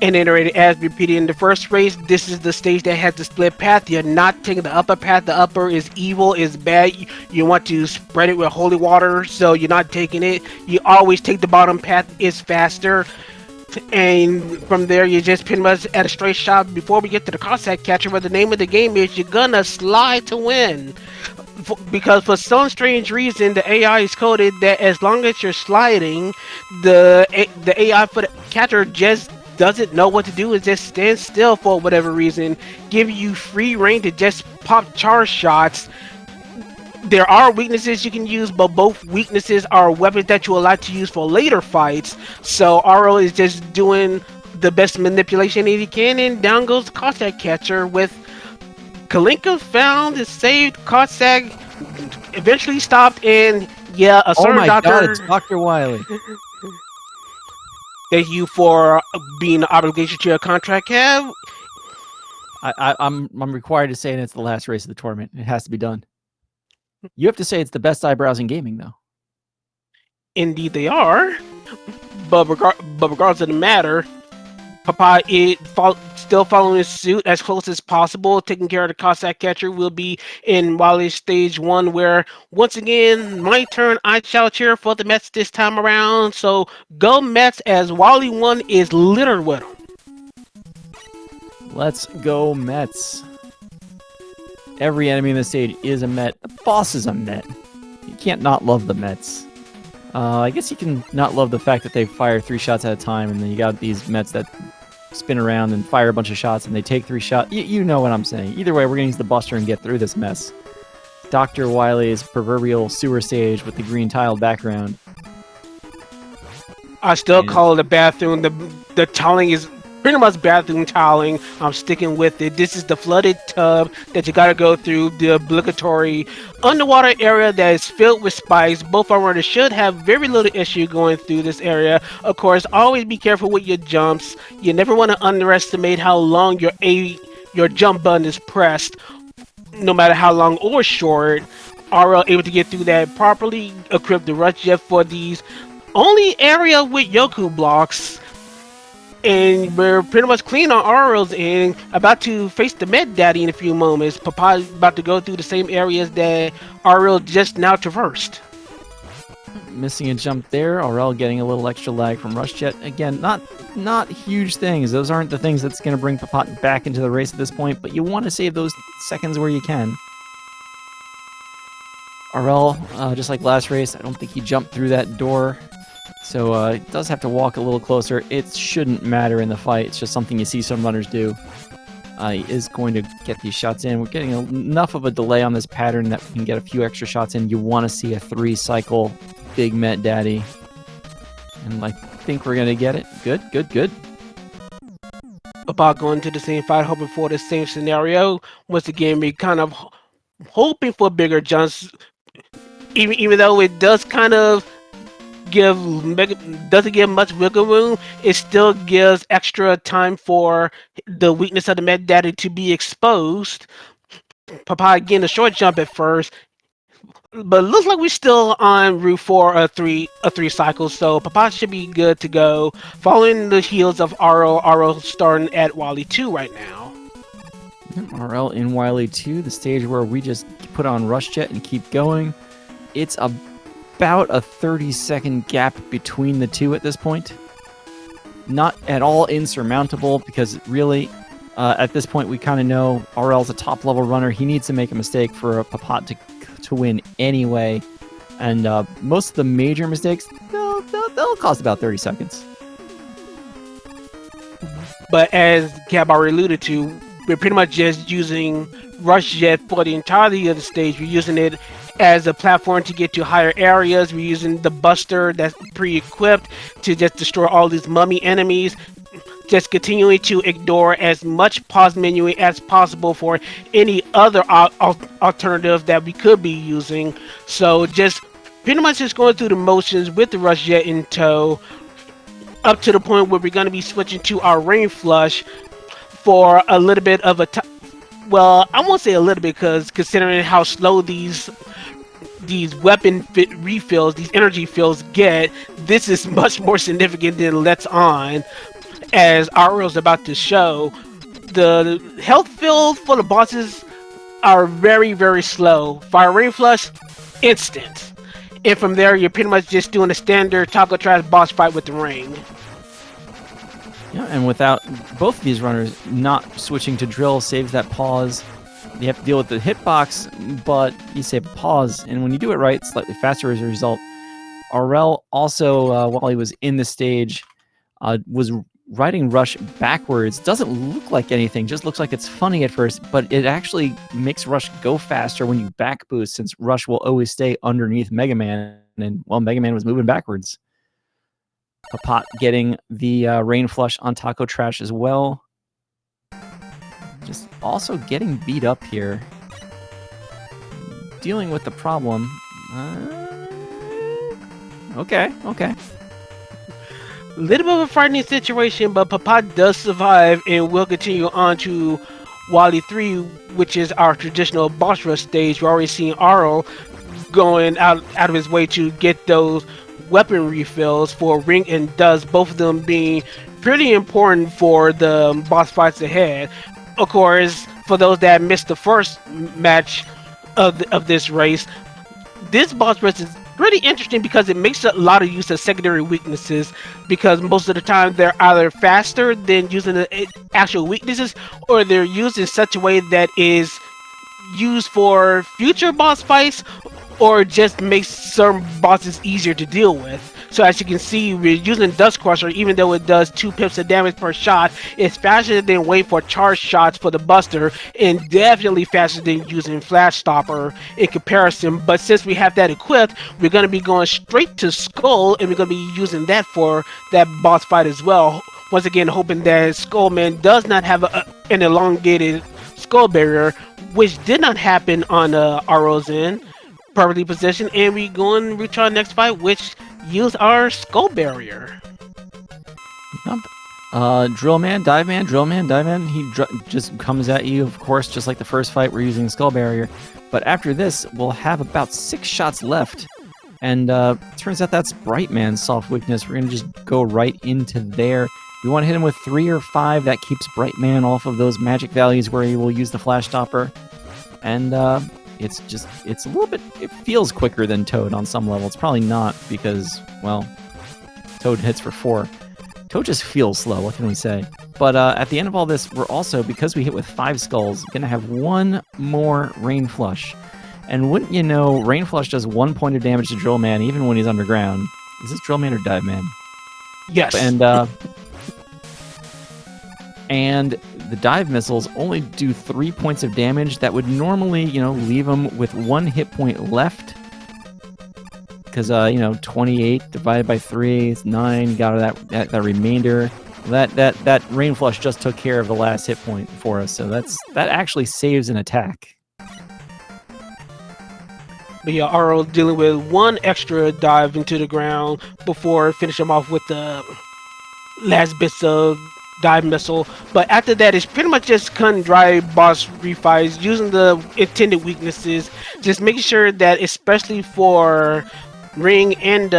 And iterated as repeated in the first race, this is the stage that has the split path. You're not taking the upper path. The upper is evil, is bad. You want to spread it with holy water, so you're not taking it. You always take the bottom path, is faster. And from there, you're just pretty much at a straight shot. Before we get to the Cossack Catcher, where the name of the game is, you're gonna slide to win. Because for some strange reason, the AI is coded that as long as you're sliding, the AI for the catcher just doesn't know what to do and just stand still for whatever reason, giving you free reign to just pop charge shots. There are weaknesses you can use, but both weaknesses are weapons that you allow to use for later fights. So Aurel is just doing the best manipulation that he can, and down goes the Cossack catcher with Kalinka found and saved. Cossack eventually stopped, and yeah, a
Oh
certain
my
doctor.
god, it's Dr. Wily.
Thank you for being an obligation to your contract, Kev.
I'm required to say it, it's the last race of the tournament. It has to be done. You have to say it's the best eyebrows in gaming, though.
Indeed, they are. But regardless of the matter, Papa is still following suit as close as possible. Taking care of the Cossack catcher will be in Wally's stage 1, where once again, my turn. I shall cheer for the Mets this time around. So go Mets, as Wally 1 is littered with them.
Let's go Mets. Every enemy in the stage is a Met. The boss is a Met. You can't not love the Mets. I guess you can not love the fact that they fire 3 shots at a time, and then you got these Mets that spin around and fire a bunch of shots, and they take 3 shots. You know what I'm saying. Either way, we're going to use the Buster and get through this mess. Dr. Wily's proverbial sewer stage with the green tiled background.
I still call it a bathroom. The tiling is pretty much bathroom tiling. I'm sticking with it. This is the flooded tub that you gotta go through, the obligatory underwater area that is filled with spikes. Both our runners should have very little issue going through this area. Of course, always be careful with your jumps. You never want to underestimate how long your jump button is pressed, no matter how long or short. Aurel able to get through that properly, equip the rush jet for these only area with Yoku blocks. And we're pretty much clean on Aurel's end, about to face the Med Daddy in a few moments. Papa's about to go through the same areas that Aurel just now traversed.
Missing a jump there. Aurel getting a little extra lag from Rush Jet. Again, not huge things. Those aren't the things that's going to bring Ppotdot back into the race at this point, but you want to save those seconds where you can. Aurel, just like last race, I don't think he jumped through that door. So he does have to walk a little closer. It shouldn't matter in the fight. It's just something you see some runners do. He is going to get these shots in. We're getting enough of a delay on this pattern that we can get a few extra shots in. You want to see a 3-cycle Big Met Daddy. And I think we're going to get it. Good, good, good.
About going to the same fight, hoping for the same scenario. Once again, we kind of hoping for bigger jumps. Even though it does kind of doesn't give much wiggle room, it still gives extra time for the weakness of the Med Daddy to be exposed. Papa getting a short jump at first, but it looks like we're still on route for a three cycle, so Papa should be good to go. Following the heels of Aurel starting at Wily 2 right now.
Aurel in Wily 2, the stage where we just put on Rush Jet and keep going. It's about a 30-second gap between the two at this point. Not at all insurmountable, because really, at this point, we kind of know Aurel's a top-level runner. He needs to make a mistake for a Ppotdot to win anyway. And most of the major mistakes, they'll cost about 30 seconds.
But as Gab already alluded to, we're pretty much just using Rush Jet for the entirety of the stage. We're using it as a platform to get to higher areas. We're using the Buster that's pre-equipped to just destroy all these mummy enemies. Just continuing to ignore as much pause menu as possible for any other alternative that we could be using. So just pretty much just going through the motions with the Rush Jet in tow, up to the point where we're going to be switching to our Rain Flush for a little bit of a well, I won't say a little bit, because considering how slow these weapon refills, these energy fills get, this is much more significant than Let's On. As Aurel's about to show, the health fills for the bosses are very, very slow. Fire Rain Flush, instant. And from there, you're pretty much just doing a standard Taco Trash boss fight with the ring.
Yeah, and without both of these runners not switching to drill saves that pause. You have to deal with the hitbox, but you save a pause, and when you do it right, slightly faster as a result. Aurel also, while he was in the stage, was riding Rush backwards doesn't look like anything, just looks like it's funny at first, but it actually makes Rush go faster when you back boost, since Rush will always stay underneath Mega Man, and well, Mega Man was moving backwards. Ppot getting the Rain Flush on Taco Trash as well. Just also getting beat up here. Dealing with the problem. Okay.
A little bit of a frightening situation, but Ppotdot does survive and will continue on to Wily 3, which is our traditional boss rush stage. We're already seeing Aurel going out of his way to get those weapon refills for Ring and Dust, both of them being pretty important for the boss fights ahead. Of course, for those that missed the first match of this race, this boss rush is pretty interesting because it makes a lot of use of secondary weaknesses, because most of the time they're either faster than using the actual weaknesses, or they're used in such a way that is used for future boss fights, or just makes certain bosses easier to deal with. So as you can see, we're using Dust Crusher, even though it does 2 pips of damage per shot. It's faster than waiting for charge shots for the Buster, and definitely faster than using Flash Stopper in comparison. But since we have that equipped, we're going to be going straight to Skull, and we're going to be using that for that boss fight as well. Once again, hoping that Skullman does not have an elongated skull barrier, which did not happen on Aurel's end. Perfectly positioned, and we go and reach our next fight, which use our skull barrier.
Yep. Drill Man, Dive Man, Drill Man, Dive Man. He just comes at you, of course, just like the first fight. We're using skull barrier, but after this, we'll have about 6 shots left, and turns out that's Bright Man's soft weakness. We're gonna just go right into there. We want to hit him with 3 or 5. That keeps Bright Man off of those magic values where he will use the Flash Stopper, and it's a little bit, it feels quicker than Toad on some level. It's probably not, because, well, Toad hits for 4. Toad just feels slow, what can we say? But at the end of all this, we're also, because we hit with 5 skulls, gonna have 1 more Rain Flush. And wouldn't you know, Rain Flush does 1 point of damage to Drill Man, even when he's underground. Is this Drill Man or Dive Man?
Yes.
And the dive missiles only do 3 points of damage. That would normally, leave them with 1 hit point left. Because, 28 divided by 3 is 9. Got that remainder. That Rain Flush just took care of the last hit point for us. So that actually saves an attack.
But yeah, Aurel dealing with 1 extra dive into the ground before finishing off with the last bits of dive missile. But after that, it's pretty much just cut and dry boss refights using the intended weaknesses, just making sure that, especially for Ring and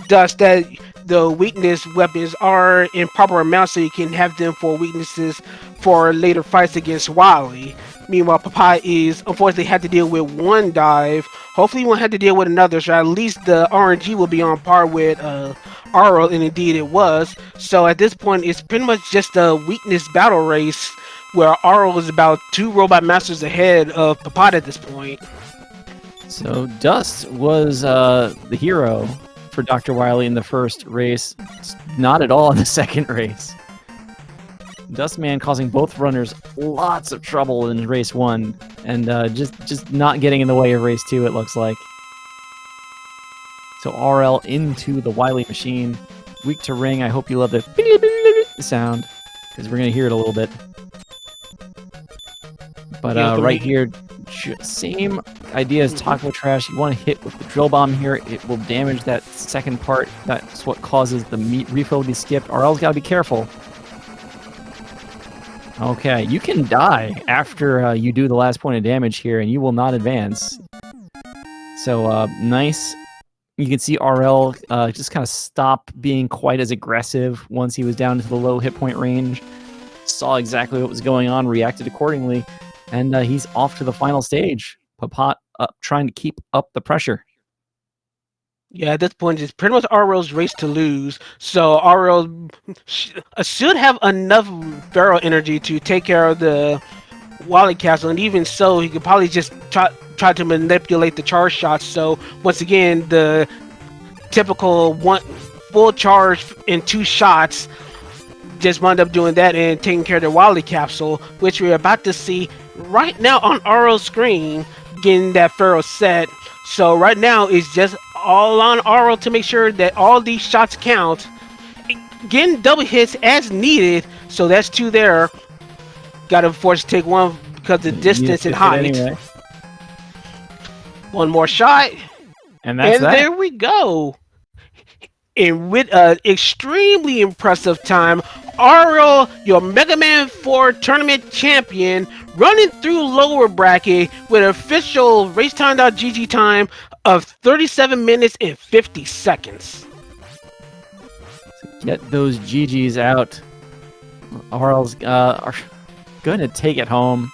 Dust, that the weakness weapons are in proper amounts so you can have them for weaknesses for later fights against Wily. Meanwhile, Ppotdot is unfortunately had to deal with 1 dive. Hopefully, he won't have to deal with another, so at least the RNG will be on par with Aurel, and indeed it was. So at this point, it's pretty much just a weakness battle race where Aurel is about 2 Robot Masters ahead of Ppotdot at this point.
So Dust was the hero for Dr. Wily in the first race, not at all in the second race. Dustman causing both runners lots of trouble in race 1, and just not getting in the way of race 2, it looks like. So Aurel into the Wily machine. Weak to Ring. I hope you love the sound, because we're going to hear it a little bit. But right here, same idea as Taco Trash. You want to hit with the Drill Bomb here. It will damage that second part. That's what causes the meat refill to be skipped. Aurel's got to be careful. Okay, you can die after you do the last point of damage here, and you will not advance. So, nice. You can see Aurel just kind of stop being quite as aggressive once he was down into the low hit point range. Saw exactly what was going on, reacted accordingly, and he's off to the final stage. Ppotdot trying to keep up the pressure.
Yeah, at this point, it's pretty much Aurel's race to lose. So Aurel should have enough Pharaoh energy to take care of the Wily Castle, and even so, he could probably just try to manipulate the charge shots. So once again, the typical full charge in 2 shots, just wound up doing that and taking care of the Wily capsule, which we're about to see right now on Auro's screen, getting that Pharaoh set. So right now it's just all on Aurel to make sure that all these shots count, getting double hits as needed. So that's 2 there. Got to force to take 1 because the distance and height.
Anyway.
1 more shot,
and that's that.
There we go. And with an extremely impressive time, Aurel, your Mega Man 4 tournament champion, running through lower bracket with official racetime.gg time of 37 minutes and 50 seconds.
Get those GGs out. Aurel's are going to take it home.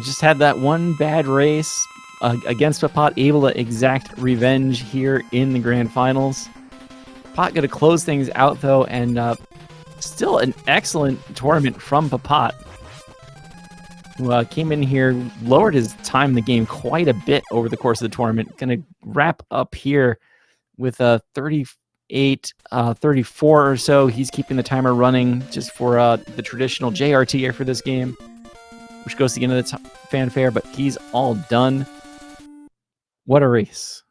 Just had that one bad race against Ppot, able to exact revenge here in the Grand Finals. Ppot going to close things out, though, and still an excellent tournament from Ppot, who came in here, lowered his time in the game quite a bit over the course of the tournament. Going to wrap up here with a 38, 34 or so. He's keeping the timer running just for the traditional JRT here for this game, which goes to the end of the fanfare, but he's all done. What a race.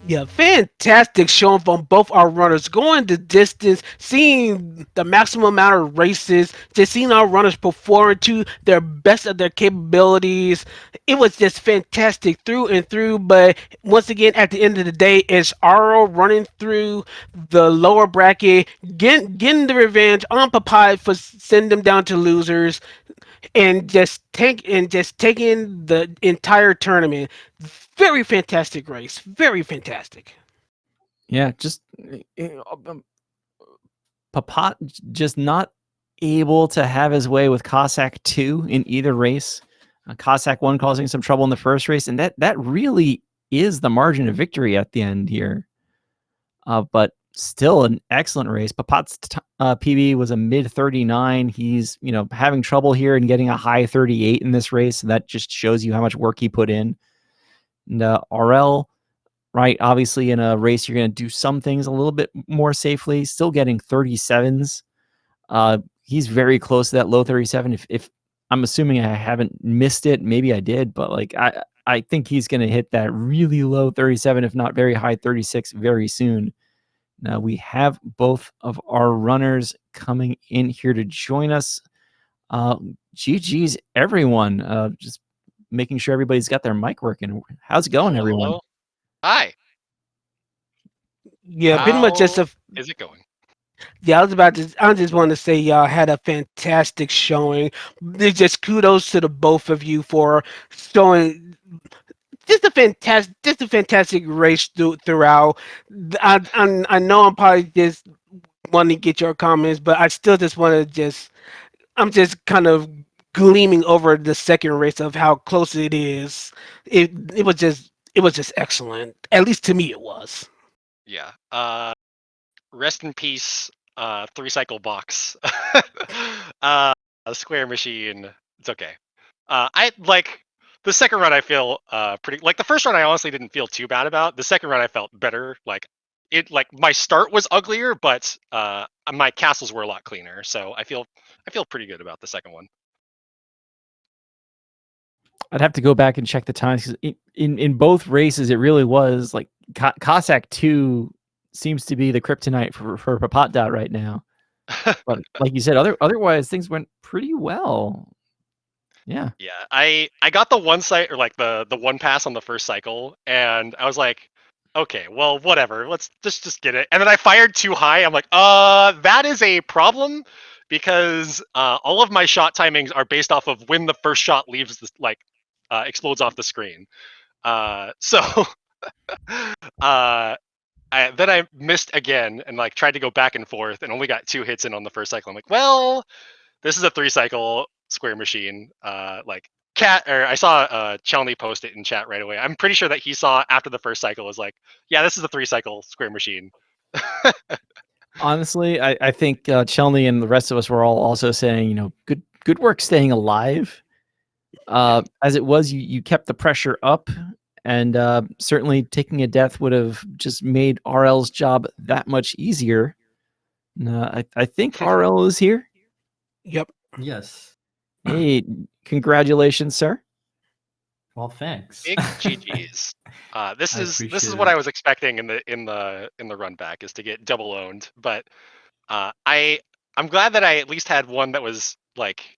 Yeah, fantastic showing from both our runners, going the distance, seeing the maximum amount of races, just seeing our runners perform to their best of their capabilities. It was just fantastic through and through, but once again, at the end of the day, it's Aurel running through the lower bracket, getting the revenge on Ppot for sending them down to losers, and just taking the entire tournament. Very fantastic race. Very fantastic.
Yeah, just Ppot just not able to have his way with Cossack 2 in either race. Cossack 1 causing some trouble in the first race, and that really is the margin of victory at the end here. But still an excellent race. Ppot's PB was a mid 39. He's having trouble here and getting a high 38 in this race. And that just shows you how much work he put in. And Aurel, right, obviously in a race you're going to do some things a little bit more safely. Still getting 37s. He's very close to that low 37. If I'm assuming I haven't missed it, maybe I did, but like I think he's going to hit that really low 37, if not very high 36, very soon. Now we have both of our runners coming in here to join us. GG's everyone. Just making sure everybody's got their mic working. How's it going, everyone?
Hello? Hi.
Yeah, pretty much just
How is it going?
Yeah, I just want to say y'all had a fantastic showing. Just kudos to the both of you for showing just a fantastic race throughout. I know I'm probably just wanting to get your comments, but I still just want to I'm just kind of gleaming over the second race of how close it is. It was just excellent. At least to me, it was.
Yeah. Rest in peace, 3-cycle box. A square machine. It's okay. I like the second run. I feel pretty like the first run. I honestly didn't feel too bad about. The second run I felt better. Like my start was uglier, but my castles were a lot cleaner. So I feel pretty good about the second one.
I'd have to go back and check the times because in both races it really was like Cossack 2 seems to be the kryptonite for Ppotdot right now. But like you said, otherwise things went pretty well. Yeah.
Yeah. I got the one site or like the one pass on the first cycle, and I was like, okay, well, whatever. Let's just get it. And then I fired too high. I'm like, that is a problem because all of my shot timings are based off of when the first shot leaves the explodes off the screen. So then I missed again and like tried to go back and forth and only got 2 hits in on the first cycle. I'm like, well, this is a 3-cycle square machine. I saw Chelny post it in chat right away. I'm pretty sure that he saw after the first cycle was like, yeah, this is a 3-cycle square machine.
Honestly, I think Chelny and the rest of us were all also saying, good work staying alive. As it was, you kept the pressure up, and certainly taking a death would have just made RL's job that much easier. I think RL is here.
Yep.
Yes.
Hey, congratulations, sir.
Well, thanks.
Big GGs. This
I
is
appreciate
what
it.
I was expecting in the run back, is to get double owned. But I'm glad that I at least had one that was like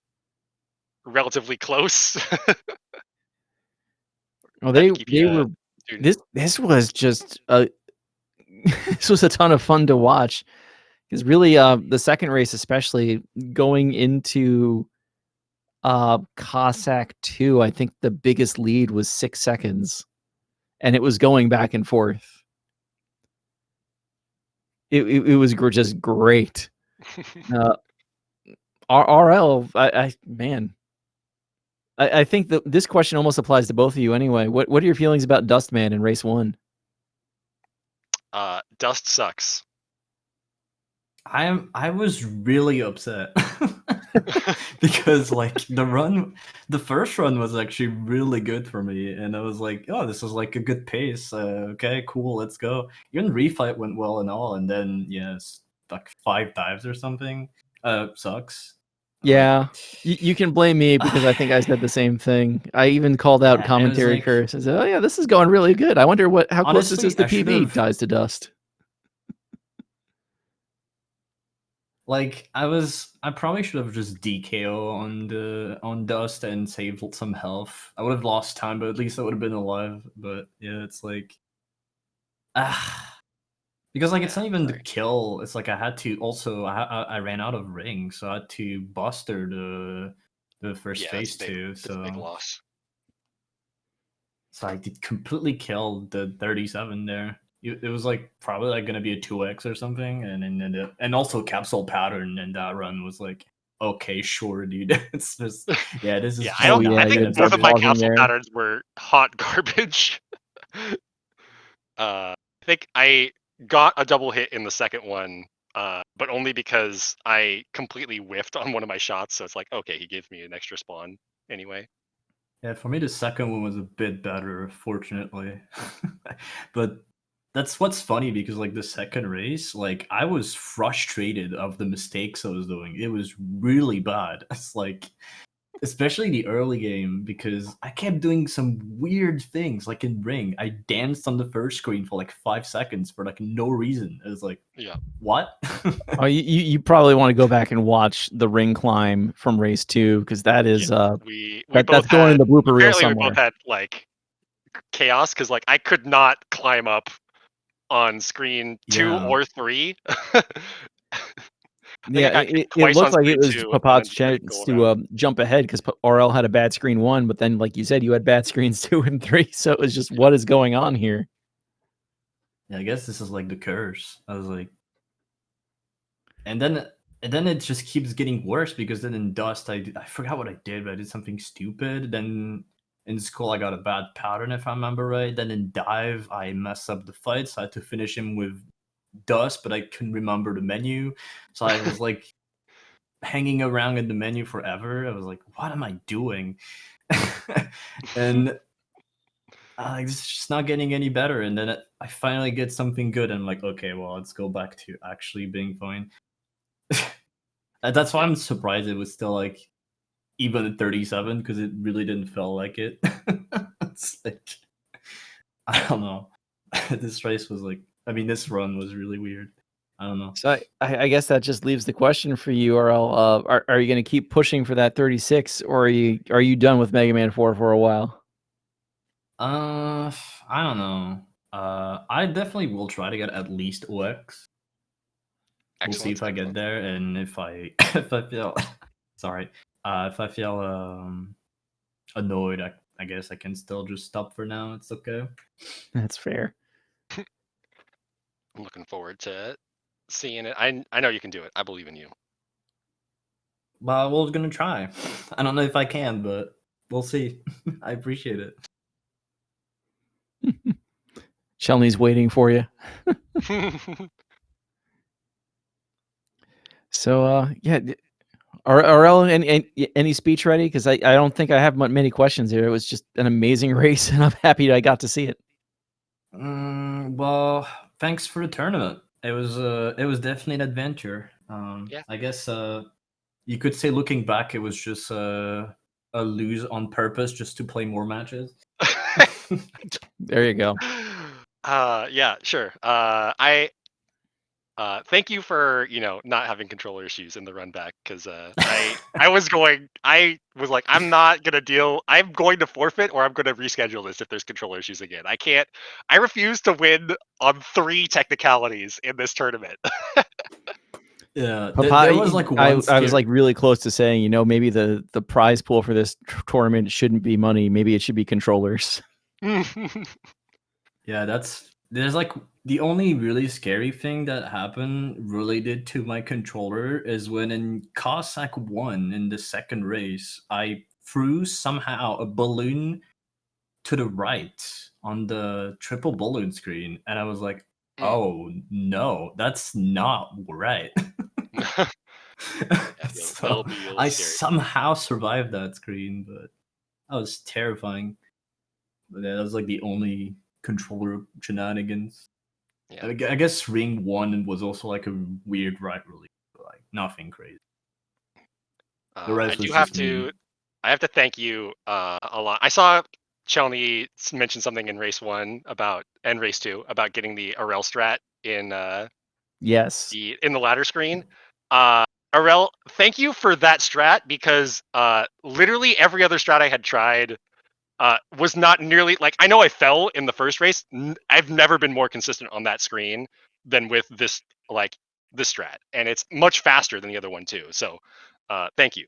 relatively close.
Well,
Had to
they
keep you
were.
tuned.
This was just this was a ton of fun to watch, because really the second race, especially going into Cossack 2, I think the biggest lead was 6 seconds, and it was going back and forth. It was just great. RL, man, I think that this question almost applies to both of you anyway. What are your feelings about Dustman in race 1?
Dust sucks.
I was really upset because like the first run was actually really good for me, and I was like, oh, this is like a good pace. Okay, cool, let's go. Even refight went well and all, and then yes, like 5 dives or something. Sucks.
Yeah, you can blame me because I think I said the same thing. I even called out
Yeah, it was
commentary
like-
curse and said, "Oh yeah, this is going really good. I wonder how close this
Honestly,
is to
I
PB."
should've-
Dies to dust.
Like I probably should have just DKO on Dust and saved some health. I would have lost time, but at least I would have been alive. But yeah, it's like because like it's not even the kill. It's like I had to also I ran out of ring, so I had to buster the first phase too.
That's a big loss.
So I did completely kill the 37 there. It was like probably like gonna be a 2x or something, and then and also capsule pattern and that run was like, okay, sure, dude. It's just this is.
Yeah,
just
I don't.
yeah,
I
you
think
had
both of my
pausing
capsule
there.
patterns were hot garbage. I think I got a double hit in the second one, but only because I completely whiffed on one of my shots. So it's like, okay, he gave me an extra spawn anyway.
Yeah, for me the second one was a bit better, fortunately. But that's what's funny because like the second race, like I was frustrated of the mistakes I was doing. It was really bad. It's like especially the early game because I kept doing some weird things like in ring. I danced on the first screen for like 5 seconds for like no reason. It was like,
Yeah.
what?
Oh, you probably want to go back and watch the ring climb from race 2, because that is
we
that's
both
going in
had,
the blooper reel
apparently
somewhere.
we both had like chaos because like I could not climb up on screen 2
Yeah.
or 3.
Yeah,
I got hit
it
twice
looked
on
like it
screen
was
2 and then
Ppotdot1's
just had to
chance
go
to
around.
jump ahead, because RL had a bad screen 1, but then like you said, you had bad screens 2 and 3, so it was just what is going on here?
Yeah, I guess this is like the curse. I was like, and then it just keeps getting worse because then in Dust I forgot what I did, but I did something stupid. Then in school I got a bad pattern if I remember right. Then in Dive I messed up the fight, so I had to finish him with Dust, but I couldn't remember the menu, so I was like hanging around in the menu forever. I was like, what am I doing? And it's just not getting any better. And then I finally get something good, and I'm like, okay, well, let's go back to actually being fine. That's why I'm surprised it was still like even at 37 because it really didn't feel like it. It's like I don't know. This race was like, I mean, this run was really weird. I don't know.
So I guess that just leaves the question for you, RL. Are you going to keep pushing for that 36, or are you done with Mega Man 4 for a while?
I don't know. I definitely will try to get at least OX. We'll see if I get there, and if I if I feel sorry, if I feel annoyed, I guess I can still just stop for now. It's okay.
That's fair.
I'm looking forward to seeing it. I know you can do it. I believe in you.
Well, we're gonna try. I don't know if I can, but we'll see. I appreciate it.
Shelney's waiting for you. So yeah, Aurel, any speech ready? Because I don't think I have many questions here. It was just an amazing race, and I'm happy I got to see it.
Well, thanks for the tournament. It was definitely an adventure.
Yeah.
I guess you could say looking back, it was just a lose on purpose just to play more matches.
There you go.
Yeah, sure. Thank you for not having controller issues in the run back, because I was like, I'm not gonna deal. I'm going to forfeit, or I'm going to reschedule this if there's controller issues again. I refuse to win on 3 technicalities in this tournament.
Yeah,
Papa,
there was like
I
one.
was like really close to saying, maybe the prize pool for this tournament shouldn't be money. Maybe it should be controllers.
Yeah, there's like the only really scary thing that happened related to my controller is when in Cossack 1 in the second race, I threw somehow a balloon to the right on the triple balloon screen, and I was like, oh no, that's not right. So
that'll be a little
I
scary.
somehow survived that screen, but that was terrifying. But yeah, that was like the only controller shenanigans.
Yeah.
I guess Ring 1 was also like a weird rivalry, but like nothing crazy. The rest was just me.
I have to thank you a lot. I saw Chelny mention something in race 1 and race 2 about getting the Aurel strat in
Yes.
in the ladder screen. Aurel, thank you for that strat, because literally every other strat I had tried was not nearly like, I know I fell in the first race. I've never been more consistent on that screen than with this strat, and it's much faster than the other one too. So thank you.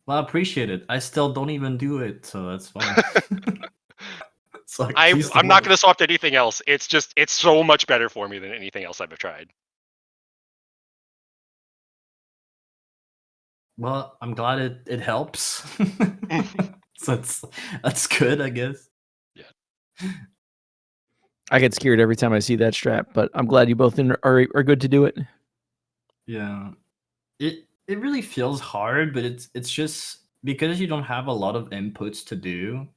Well, I appreciate it. I still don't even do it, so that's fine. It's like,
I'm not going to swap to anything else. It's so much better for me than anything else I've tried.
Well, I'm glad it helps. So that's good, I guess.
Yeah.
I get scared every time I see that strat, but I'm glad you both are good to do it.
Yeah. It really feels hard, but it's just because you don't have a lot of inputs to do,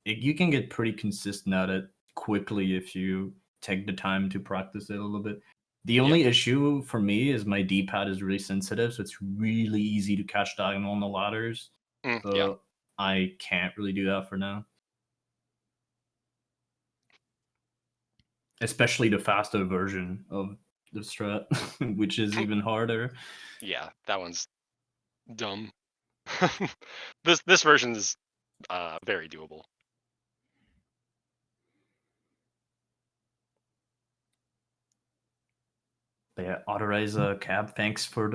you can get pretty consistent at it quickly if you take the time to practice it a little bit. The only issue for me is my D-pad is really sensitive, so it's really easy to catch diagonal on the ladders. So I can't really do that for now. Especially the faster version of the strat, which is even harder.
Yeah, that one's dumb. This version is very doable.
But yeah, authorize Cab, thanks for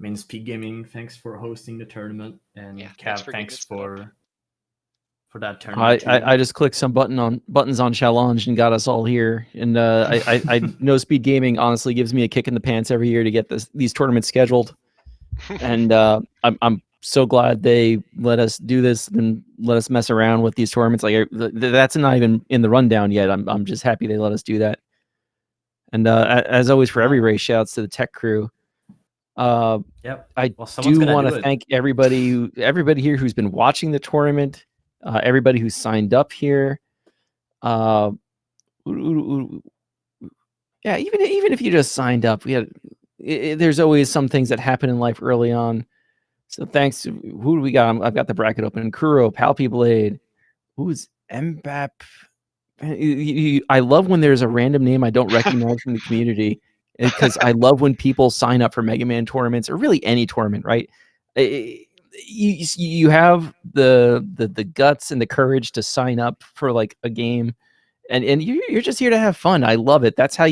Speedgaming, thanks for hosting the tournament, and Cab, thanks for that tournament.
I just clicked some buttons on challenge and got us all here. And I know Speedgaming honestly gives me a kick in the pants every year to get these tournaments scheduled. And I'm so glad they let us do this and let us mess around with these tournaments. Like that's not even in the rundown yet. I'm just happy they let us do that. And as always, for every race, shouts to the tech crew.
Yep.
I do want to thank everybody here who's been watching the tournament, everybody who signed up here. Yeah, even if you just signed up, there's always some things that happen in life early on. So thanks. Who do we got? I've got the bracket open. Kuro, Palpy Blade. Who's Mbap? I love when there's a random name I don't recognize from the community, because I love when people sign up for Mega Man tournaments, or really any tournament, right? You have the guts and the courage to sign up for like a game, and you're just here to have fun. I love it. That's how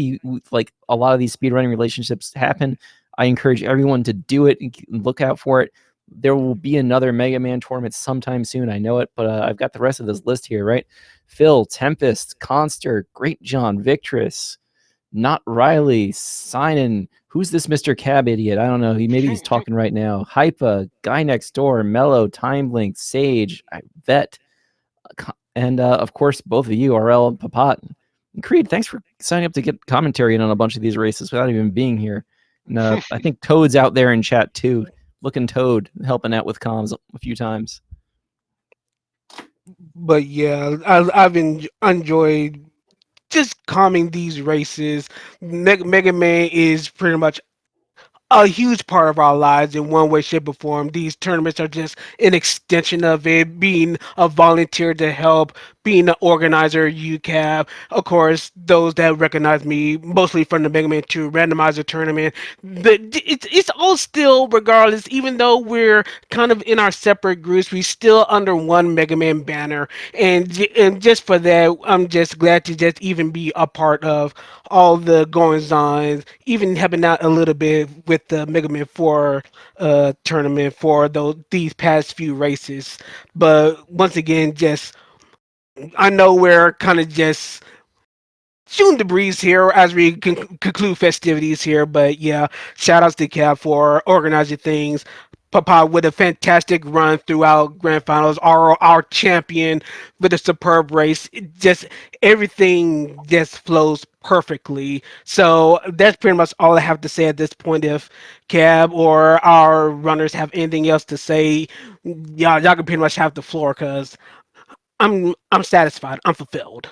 like a lot of these speedrunning relationships happen. I encourage everyone to do it and look out for it. There will be another Mega Man tournament sometime soon. I know it, but I've got the rest of this list here, right? Phil, Tempest, Conster, Great John, Victress, Not Riley, Signin. Who's this Mr. Cab idiot? I don't know. Maybe he's talking right now. Hypa, Guy Next Door, Mellow, Time Blink, Sage, Vet, and of course, both of you, Aurel and Ppotdot1. Creed, thanks for signing up to get commentary in on a bunch of these races without even being here. And I think Toad's out there in chat too. Looking Toad, helping out with comms a few times.
But yeah, I've enjoyed just calming these races. Mega Man is pretty much a huge part of our lives in one way, shape, or form. These tournaments are just an extension of it. Being a volunteer to help, being an organizer, UCAB. Of course, those that recognize me mostly from the Mega Man 2 randomizer tournament. It's all still, regardless, even though we're kind of in our separate groups, we still under one Mega Man banner. And just for that, I'm just glad to just even be a part of all the goings on, even helping out a little bit with the Mega Man 4 tournament for these past few races. But once again, just I know we're kind of just shooting the breeze here as we conclude festivities here. But yeah, shout outs to Cap for organizing things. Papa with a fantastic run throughout Grandfinals, our champion with a superb race. Just everything just flows perfectly. So that's pretty much all I have to say at this point. If Cab or our runners have anything else to say, y'all can pretty much have the floor because I'm satisfied. I'm fulfilled.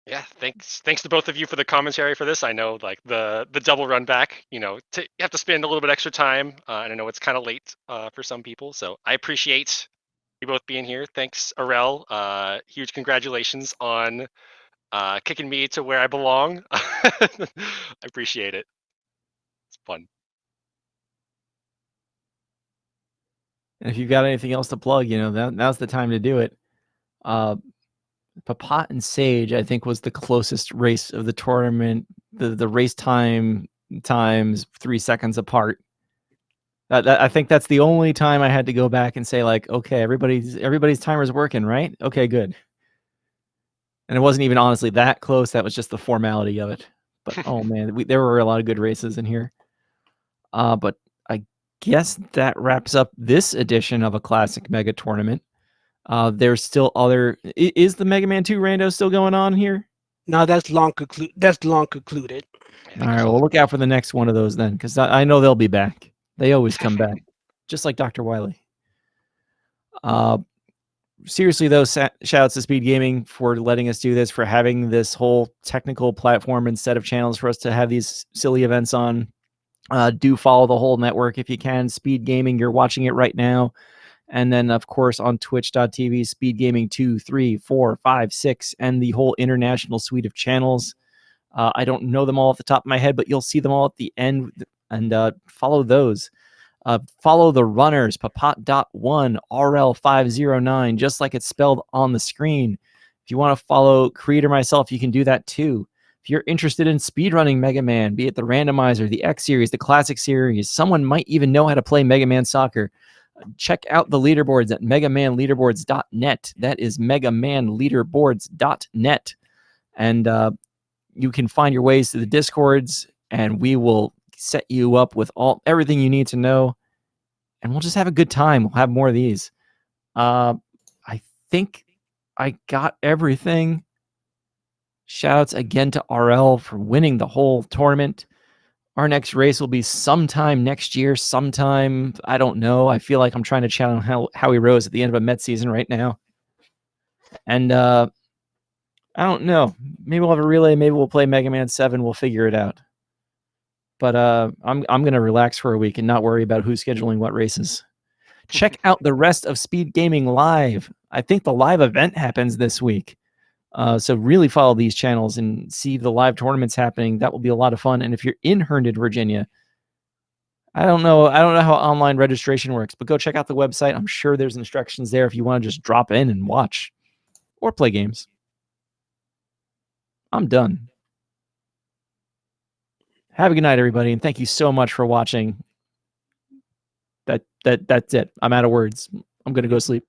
Yeah, thanks to both of you for the commentary for this. I know like the double run back, you have to spend a little bit extra time, and I know it's kind of late for some people, so I appreciate you both being here. Thanks, Aurel. Huge congratulations on kicking me to where I belong. I appreciate it. It's fun.
And if you've got anything else to plug, now's the time to do it. Ppotdot and Sage, I think, was the closest race of the tournament. The race times 3 seconds apart. I think that's the only time I had to go back and say, like, okay, everybody's timer's working, right? Okay, good. And it wasn't even honestly that close. That was just the formality of it. But oh man, there were a lot of good races in here. But I guess that wraps up this edition of a Classic Mega Tournament. There's still other. Is the Mega Man 2 rando still going on here?
No, that's long concluded.
All right, well, look out for the next one of those then, because I know they'll be back. They always come back, just like Dr. Wily. Seriously, though, shout-outs to Speedgaming for letting us do this, for having this whole technical platform and set of channels for us to have these silly events on. Do follow the whole network if you can. Speedgaming, you're watching it right now. And then, of course, on twitch.tv, Speedgaming 2, 3, 4, 5, 6, and the whole international suite of channels. I don't know them all off the top of my head, but you'll see them all at the end, and follow those. Follow the runners, Ppotdot1, Aurel509, just like it's spelled on the screen. If you want to follow Creator myself, you can do that too. If you're interested in speedrunning Mega Man, be it the randomizer, the X series, the classic series, someone might even know how to play Mega Man Soccer. Check out the leaderboards at megamanleaderboards.net. That is megamanleaderboards.net. And you can find your ways to the Discords, and we will set you up with everything you need to know. And we'll just have a good time. We'll have more of these. I think I got everything. Shoutouts again to RL for winning the whole tournament. Our next race will be sometime next year. Sometime, I don't know. I feel like I'm trying to channel Howie Rose at the end of a Met season right now. And I don't know. Maybe we'll have a relay. Maybe we'll play Mega Man 7. We'll figure it out. But I'm going to relax for a week and not worry about who's scheduling what races. Check out the rest of Speedgaming Live. I think the live event happens this week. So really follow these channels and see the live tournaments happening. That will be a lot of fun. And if you're in Herndon, Virginia, I don't know how online registration works, but go check out the website. I'm sure there's instructions there if you want to just drop in and watch or play games. I'm done. Have a good night, everybody, and thank you so much for watching. That's it. I'm out of words. I'm going to go sleep.